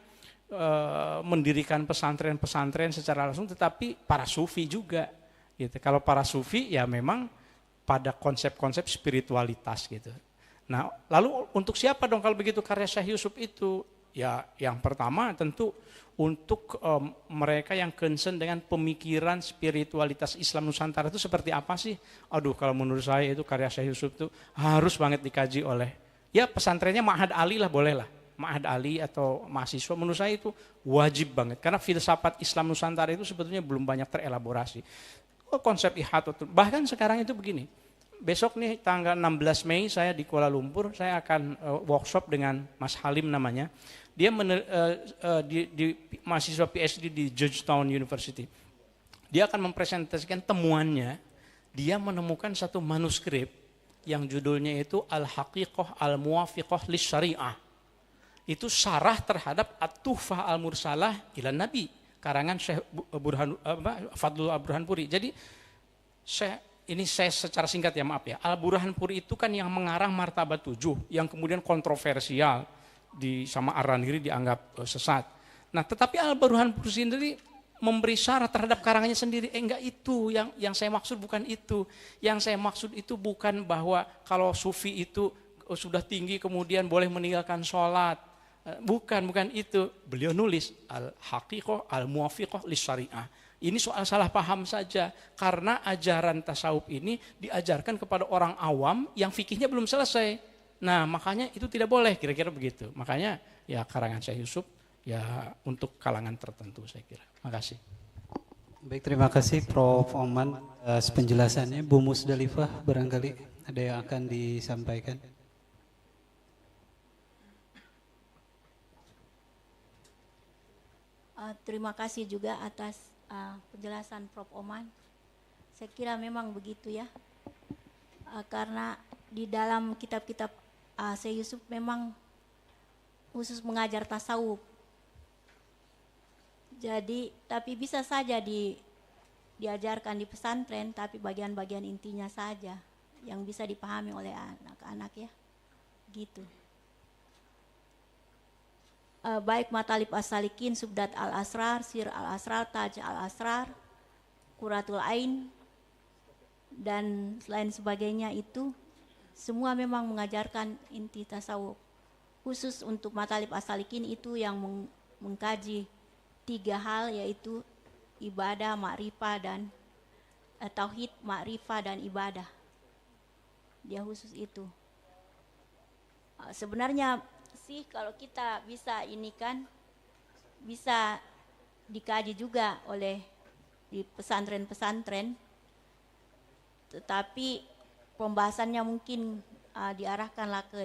mendirikan pesantren-pesantren secara langsung, tetapi para sufi juga. Gitu. Kalau para sufi ya memang pada konsep-konsep spiritualitas gitu. Nah, lalu untuk siapa dong kalau begitu karya Syekh Yusuf itu? Ya, yang pertama tentu untuk mereka yang concern dengan pemikiran spiritualitas Islam Nusantara itu seperti apa sih? Aduh, kalau menurut saya itu karya Syekh Yusuf itu harus banget dikaji oleh, ya pesantrennya Ma'had Ali lah, boleh lah. Ma'had Ali atau mahasiswa, menurut saya itu wajib banget. Karena filsafat Islam Nusantara itu sebetulnya belum banyak terelaborasi. Konsep ihatatul, bahkan sekarang itu begini. Besok nih tanggal 16 Mei saya di Kuala Lumpur, saya akan workshop dengan Mas Halim namanya. Dia mahasiswa PhD di Georgetown University. Dia akan mempresentasikan temuannya. Dia menemukan satu manuskrip yang judulnya itu Al-Haqiqah Al-Muwafiqah Lis-Syari'ah. Itu syarah terhadap At-Tuhfah Al-Mursalah ila Nabi, karangan Syekh Fadlul Al-Burhanpuri. Jadi ini saya secara singkat ya, maaf ya. Al-Burhanpuri itu kan yang mengarang Martabat 7 yang kemudian kontroversial sama Ar-Raniri dianggap sesat. Nah, tetapi Al-Burhanpuri sendiri memberi syarat terhadap karangannya sendiri. Enggak, itu yang saya maksud bukan itu. Yang saya maksud itu bukan bahwa kalau sufi itu sudah tinggi kemudian boleh meninggalkan sholat. Bukan itu. Beliau nulis Al-Haqiqah Al-Muwafiqah Lis-Syari'ah. Ini soal salah paham saja. Karena ajaran tasawuf ini diajarkan kepada orang awam yang fikihnya belum selesai. Nah, makanya itu tidak boleh, kira-kira begitu. Makanya ya karangan Syekh Yusuf ya untuk kalangan tertentu saya kira. Makasih. Baik, terima kasih Prof. Oman atas penjelasannya. Bu Musdalifah barangkali ada yang akan disampaikan. Terima kasih juga atas penjelasan Prof. Oman. Saya kira memang begitu ya. Karena di dalam kitab-kitab Syekh Yusuf memang khusus mengajar tasawuf. Jadi, tapi bisa saja diajarkan di pesantren, tapi bagian-bagian intinya saja yang bisa dipahami oleh anak-anak ya. Gitu. Baik Matalib As-Salikin, Subdat Al-Asrar, Sir Al-Asrar, Taj Al-Asrar, Quratul Ain, dan selain sebagainya itu semua memang mengajarkan inti tasawuf. Khusus untuk Matalib As-Salikin itu yang mengkaji 3 hal, yaitu ibadah, makrifah, dan tauhid, makrifah, dan ibadah. Dia khusus itu. Sebenarnya sih kalau kita bisa ini kan bisa dikaji juga oleh di pesantren-pesantren, tetapi pembahasannya mungkin diarahkanlah ke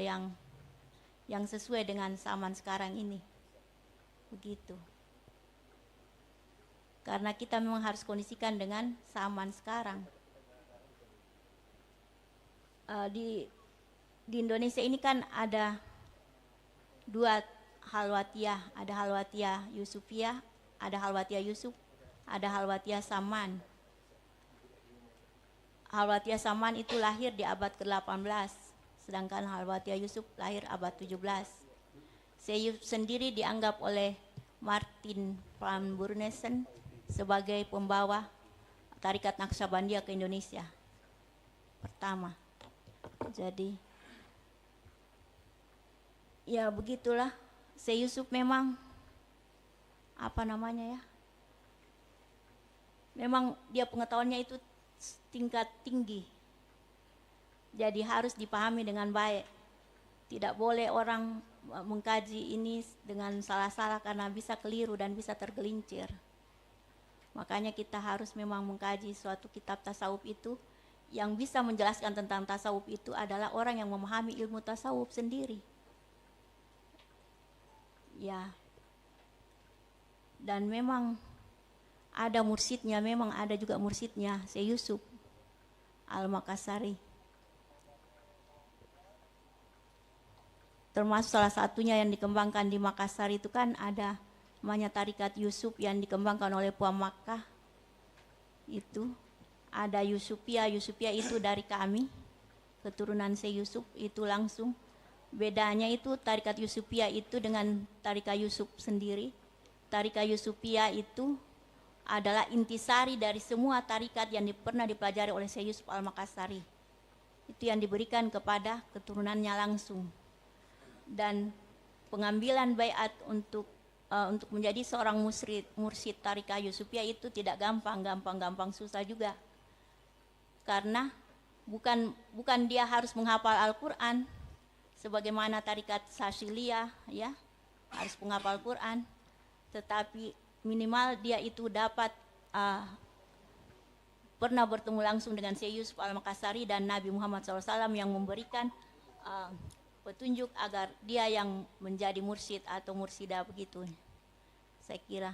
yang sesuai dengan zaman sekarang ini, begitu. Karena kita memang harus kondisikan dengan zaman sekarang. Di Indonesia ini kan ada 2 halwatiyah, ada halwatiyah Yusufiyah, ada halwatiyah Yusuf, ada halwatiyah Saman. Halwatiyah Saman itu lahir di abad ke-18, sedangkan halwatiyah Yusuf lahir abad 17. Syekh Yusuf sendiri dianggap oleh Martin van Burnesen sebagai pembawa tarikat Naqsyabandiyah ke Indonesia pertama. Jadi ya begitulah, Syekh Yusuf memang memang dia pengetahuannya itu tingkat tinggi, jadi harus dipahami dengan baik. Tidak boleh orang mengkaji ini dengan salah-salah karena bisa keliru dan bisa tergelincir. Makanya kita harus memang mengkaji suatu kitab tasawuf itu, yang bisa menjelaskan tentang tasawuf itu adalah orang yang memahami ilmu tasawuf sendiri. Ya. Dan memang ada mursyidnya, memang ada juga mursyidnya Syekh Yusuf Al-Makassari. Termasuk salah satunya yang dikembangkan di Makassar itu kan ada namanya tarikat Yusuf yang dikembangkan oleh Puan Makkah. Itu ada Yusupia. Yusupia itu dari kami, keturunan Syekh Yusuf itu langsung. Bedanya itu tarikat Yusupia itu dengan tarikat Yusuf sendiri. Tarikat Yusupia itu adalah intisari dari semua tarikat yang pernah dipelajari oleh Syekh Yusuf Al-Makassari. Itu yang diberikan kepada keturunannya langsung. Dan pengambilan baiat untuk menjadi seorang mursyid tarikat Yusupia itu tidak gampang, susah juga. Karena bukan dia harus menghafal Al-Quran sebagaimana tarikat Syadziliyah ya, harus menghafal Quran, tetapi minimal dia itu dapat pernah bertemu langsung dengan Syekh Yusuf Al-Makassari dan Nabi Muhammad SAW yang memberikan petunjuk agar dia yang menjadi mursyid atau mursyida begitu. Saya kira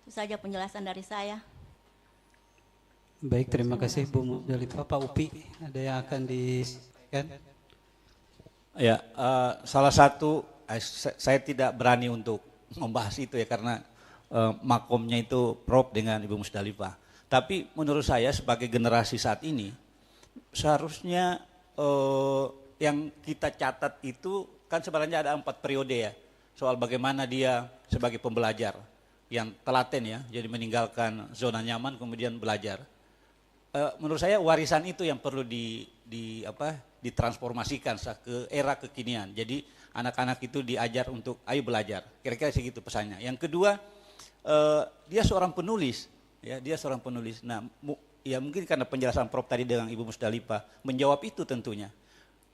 itu saja penjelasan dari saya. Baik, terima kasih Bu Musdalifah. Pak Upi, ada yang akan disampaikan? Ya, salah satu saya tidak berani untuk membahas itu ya karena makomnya itu Prof dengan Ibu Musdalifah. Tapi menurut saya sebagai generasi saat ini seharusnya yang kita catat itu kan sebenarnya ada 4 periode ya, soal bagaimana dia sebagai pembelajar yang telaten ya, jadi meninggalkan zona nyaman kemudian belajar. Menurut saya warisan itu yang perlu ditransformasikan ke era kekinian. Jadi anak-anak itu diajar untuk ayo belajar. Kira-kira segitu pesannya. Yang kedua, dia seorang penulis, ya dia seorang penulis. Nah, ya mungkin karena penjelasan Prof tadi dengan Ibu Musdalifah menjawab itu tentunya.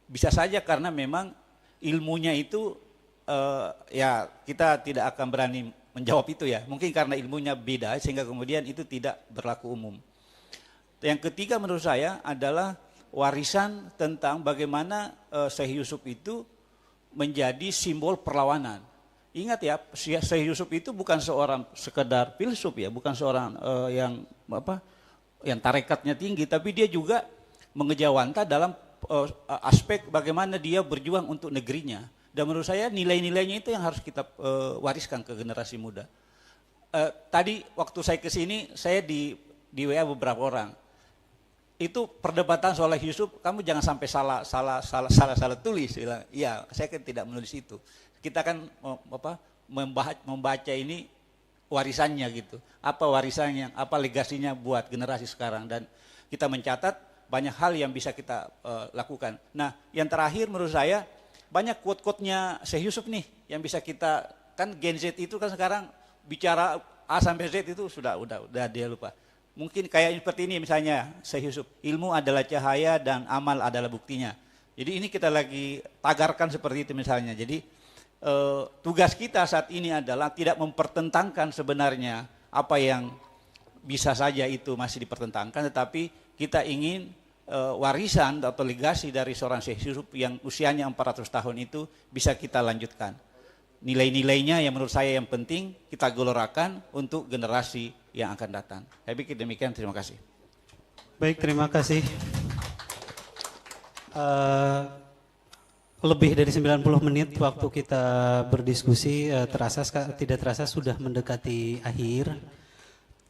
Bisa saja karena memang ilmunya itu ya kita tidak akan berani menjawab itu ya. Mungkin karena ilmunya beda sehingga kemudian itu tidak berlaku umum. Yang ketiga menurut saya adalah warisan tentang bagaimana Syekh Yusuf itu menjadi simbol perlawanan. Ingat ya, Syekh Yusuf itu bukan seorang sekedar filsuf ya, bukan seorang yang tarekatnya tinggi, tapi dia juga mengejawantah dalam aspek bagaimana dia berjuang untuk negerinya. Dan menurut saya nilai-nilainya itu yang harus kita wariskan ke generasi muda. Tadi waktu saya kesini, saya di WA beberapa orang. Itu perdebatan soal Yusuf, kamu jangan sampai salah tulis. Iya, saya kan tidak menulis itu. Kita kan membaca ini warisannya gitu. Apa warisannya, apa legasinya buat generasi sekarang, dan kita mencatat banyak hal yang bisa kita lakukan. Nah, yang terakhir menurut saya banyak quote-quote-nya Syekh Yusuf nih yang bisa kita, kan Gen Z itu kan sekarang bicara A sampai Z itu sudah dia lupa. Mungkin kayak seperti ini misalnya Syekh Yusuf, ilmu adalah cahaya dan amal adalah buktinya. Jadi ini kita lagi tagarkan seperti itu misalnya. Jadi tugas kita saat ini adalah tidak mempertentangkan sebenarnya apa yang bisa saja itu masih dipertentangkan, tetapi kita ingin warisan atau legasi dari seorang Syekh Yusuf yang usianya 400 tahun itu bisa kita lanjutkan. Nilai-nilainya yang menurut saya yang penting kita gelorakan untuk generasi yang akan datang. Saya pikir demikian, terima kasih. Baik, terima kasih. Lebih dari 90 menit waktu kita berdiskusi, tidak terasa sudah mendekati akhir.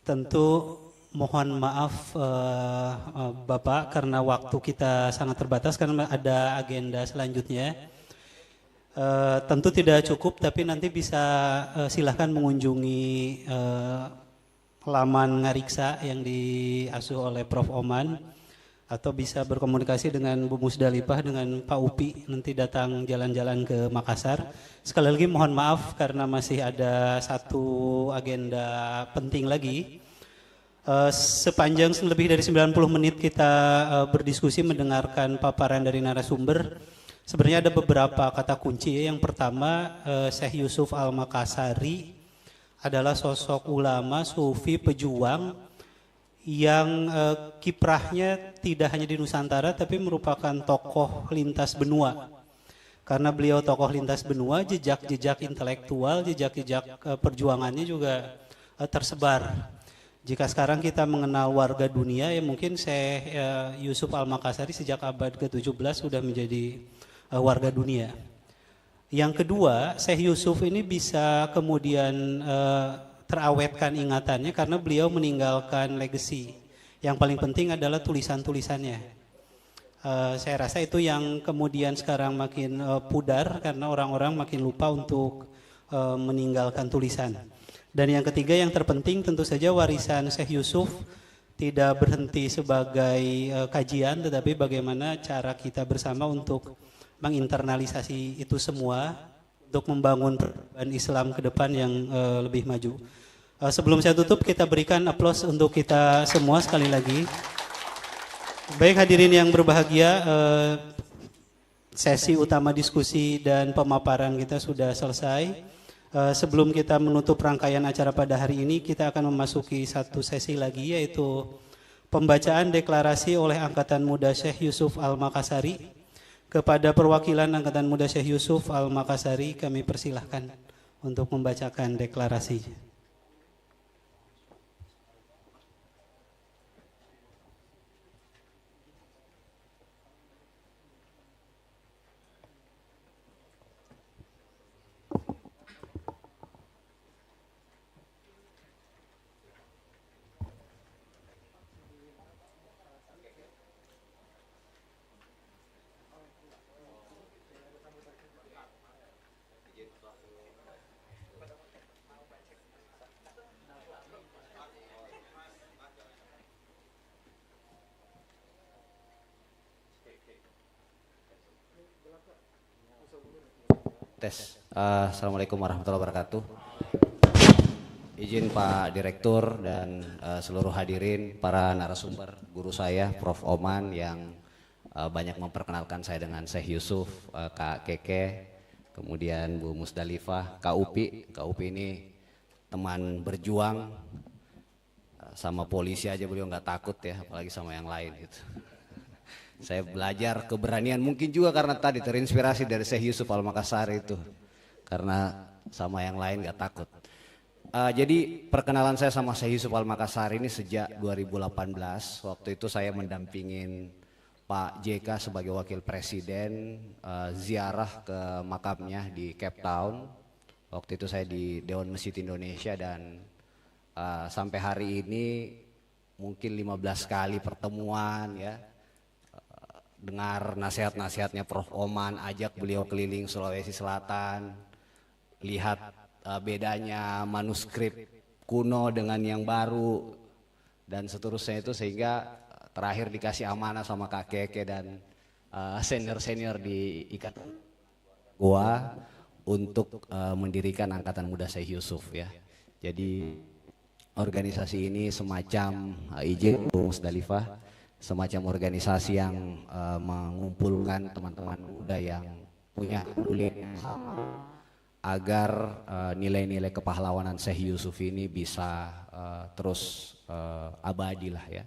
Tentu mohon maaf Bapak karena waktu kita sangat terbatas karena ada agenda selanjutnya. Tentu tidak cukup, tapi nanti bisa silahkan mengunjungi laman Ngariksa yang diasuh oleh Prof. Oman, atau bisa berkomunikasi dengan Bu Musdalifah, dengan Pak Upi, nanti datang jalan-jalan ke Makassar. Sekali lagi mohon maaf karena masih ada satu agenda penting lagi. Sepanjang lebih dari 90 menit kita berdiskusi mendengarkan paparan dari narasumber. Sebenarnya ada beberapa kata kunci. Yang pertama, Syekh Yusuf Al-Makassari adalah sosok ulama, sufi, pejuang yang kiprahnya tidak hanya di Nusantara tapi merupakan tokoh lintas benua. Karena beliau tokoh lintas benua, jejak-jejak intelektual, jejak-jejak perjuangannya juga tersebar. Jika sekarang kita mengenal warga dunia, ya mungkin Syekh Yusuf Al-Makassari sejak abad ke-17 sudah menjadi warga dunia. Yang kedua, Syekh Yusuf ini bisa kemudian terawetkan ingatannya karena beliau meninggalkan legacy. Yang paling penting adalah tulisan-tulisannya. Saya rasa itu yang kemudian sekarang makin pudar karena orang-orang makin lupa untuk meninggalkan tulisan. Dan yang ketiga yang terpenting tentu saja warisan Syekh Yusuf tidak berhenti sebagai kajian, tetapi bagaimana cara kita bersama untuk menginternalisasi itu semua untuk membangun perubahan Islam ke depan yang lebih maju. Sebelum saya tutup, kita berikan aplaus untuk kita semua sekali lagi. Baik hadirin yang berbahagia, sesi utama diskusi dan pemaparan kita sudah selesai. Sebelum kita menutup rangkaian acara pada hari ini, kita akan memasuki satu sesi lagi, yaitu pembacaan deklarasi oleh Angkatan Muda Syekh Yusuf Al-Makassari. Kepada perwakilan Angkatan Muda Syekh Yusuf Al-Makassari, kami persilahkan untuk membacakan deklarasi. Assalamualaikum warahmatullahi wabarakatuh. Izin Pak Direktur dan seluruh hadirin, para narasumber, guru saya Prof. Oman yang banyak memperkenalkan saya dengan Syekh Yusuf, Kak Keke, kemudian Bu Musdalifah, Kak Upi. Kak Upi ini teman berjuang, sama polisi aja beliau nggak takut ya, apalagi sama yang lain gitu. Saya belajar keberanian mungkin juga karena tadi terinspirasi dari Syekh Yusuf Al-Makassari itu, karena sama yang lain gak takut. Jadi perkenalan saya sama Syekh Yusuf Al-Makassari ini sejak 2018. Waktu itu saya mendampingin Pak JK sebagai wakil presiden ziarah ke makamnya di Cape Town. Waktu itu saya di Dewan Masjid Indonesia dan sampai hari ini mungkin 15 kali pertemuan ya. Dengar nasihat-nasihatnya Prof. Oman, ajak beliau keliling Sulawesi Selatan, lihat bedanya manuskrip kuno dengan yang baru dan seterusnya itu, sehingga terakhir dikasih amanah sama Kak Keke dan senior-senior di Ikatan Goa untuk mendirikan Angkatan Muda Syekh Yusuf ya. Jadi organisasi ini semacam izin Bu Musdalifah, semacam organisasi yang mengumpulkan teman-teman muda yang punya peduli agar nilai-nilai kepahlawanan Syekh Yusuf ini bisa terus abadi lah ya.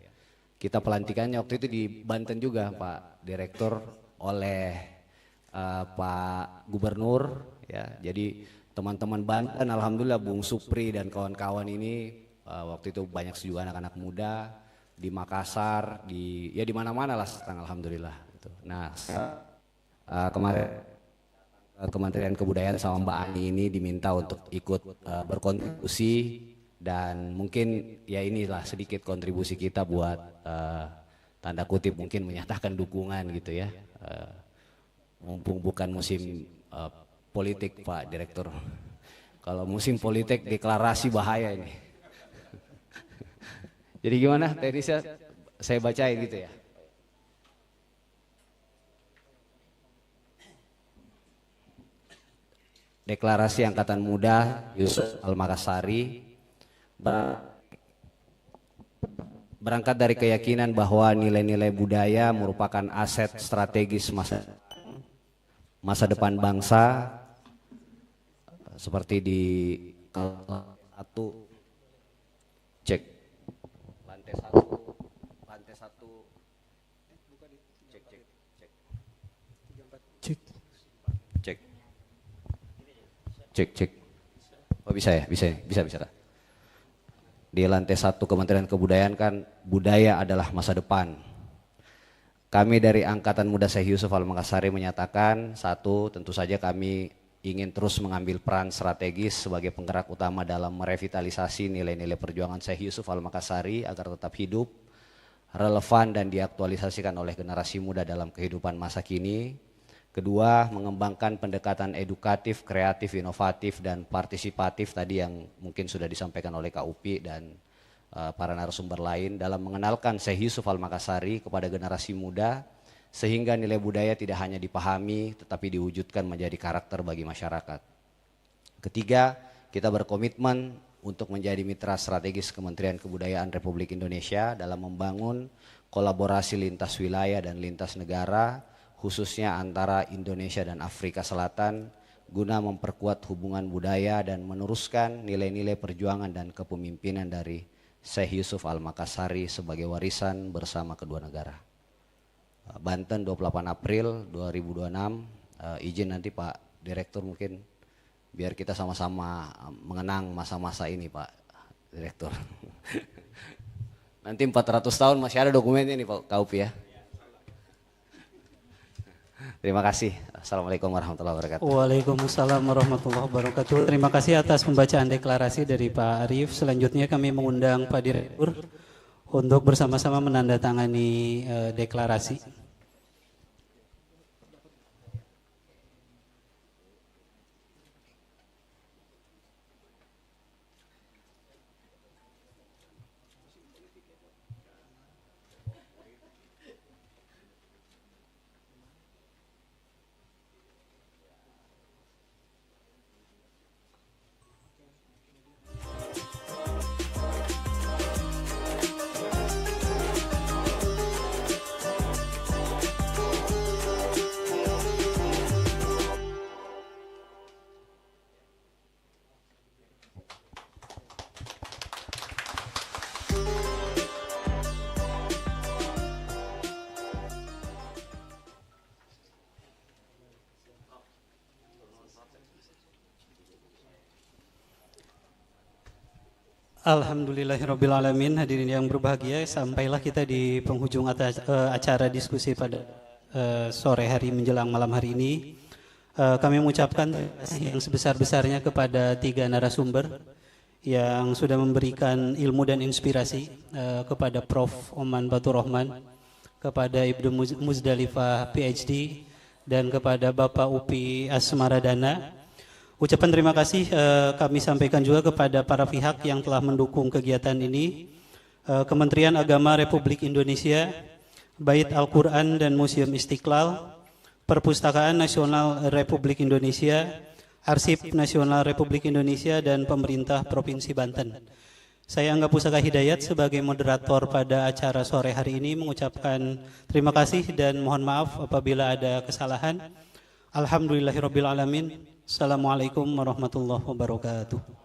Kita pelantikannya waktu itu di Banten juga Pak Direktur oleh Pak Gubernur ya. Jadi teman-teman Banten alhamdulillah Bung Supri dan kawan-kawan ini waktu itu banyak juga anak-anak muda di Makassar, di mana-mana lah sekarang alhamdulillah. Nah kemarin Kementerian Kebudayaan sama Mbak Ani ini diminta untuk ikut berkontribusi dan mungkin ya inilah sedikit kontribusi kita buat tanda kutip mungkin menyatakan dukungan gitu ya. Mumpung bukan musim politik Pak Direktur. Kalau musim politik deklarasi bahaya ini. Jadi gimana tadi saya bacain gitu ya. Deklarasi Angkatan Muda Yusuf Al-Makassari berangkat dari keyakinan bahwa nilai-nilai budaya merupakan aset strategis masa depan bangsa, seperti di satu cek lantai satu cek. Oh bisa ya, bisa. Di lantai 1 Kementerian Kebudayaan kan budaya adalah masa depan. Kami dari Angkatan Muda Syekh Yusuf Al-Makassari menyatakan, satu, tentu saja kami ingin terus mengambil peran strategis sebagai penggerak utama dalam merevitalisasi nilai-nilai perjuangan Syekh Yusuf Al-Makassari agar tetap hidup, relevan dan diaktualisasikan oleh generasi muda dalam kehidupan masa kini. Kedua, mengembangkan pendekatan edukatif, kreatif, inovatif, dan partisipatif tadi yang mungkin sudah disampaikan oleh Kak Upi dan para narasumber lain dalam mengenalkan Syekh Yusuf Al-Makassari kepada generasi muda sehingga nilai budaya tidak hanya dipahami tetapi diwujudkan menjadi karakter bagi masyarakat. Ketiga, kita berkomitmen untuk menjadi mitra strategis Kementerian Kebudayaan Republik Indonesia dalam membangun kolaborasi lintas wilayah dan lintas negara khususnya antara Indonesia dan Afrika Selatan guna memperkuat hubungan budaya dan meneruskan nilai-nilai perjuangan dan kepemimpinan dari Syekh Yusuf Al-Makassari sebagai warisan bersama kedua negara. Banten 28 April 2026, izin nanti Pak Direktur mungkin biar kita sama-sama mengenang masa-masa ini Pak Direktur. Nanti 400 tahun masih ada dokumennya nih Pak Kaupi ya. Terima kasih. Assalamualaikum warahmatullahi wabarakatuh. Waalaikumsalam warahmatullahi wabarakatuh. Terima kasih atas pembacaan deklarasi dari Pak Arief. Selanjutnya kami mengundang Pak Direktur untuk bersama-sama menandatangani deklarasi. Alhamdulillahirrabbilalamin, hadirin yang berbahagia, sampailah kita di penghujung acara diskusi pada sore hari menjelang malam hari ini. Kami mengucapkan terima kasih yang sebesar-besarnya kepada 3 narasumber yang sudah memberikan ilmu dan inspirasi kepada Prof. Oman Batur Rahman, kepada Ibnu Muzdalifah PhD, dan kepada Bapak Upi Asmaradana. Ucapan terima kasih kami sampaikan juga kepada para pihak yang telah mendukung kegiatan ini, Kementerian Agama Republik Indonesia, Bait Al-Quran dan Museum Istiqlal, Perpustakaan Nasional Republik Indonesia, Arsip Nasional Republik Indonesia, dan pemerintah Provinsi Banten. Saya Angga Pusaka Hidayat sebagai moderator pada acara sore hari ini mengucapkan terima kasih dan mohon maaf apabila ada kesalahan. Alhamdulillahirrabbilalamin. Assalamualaikum warahmatullahi wabarakatuh.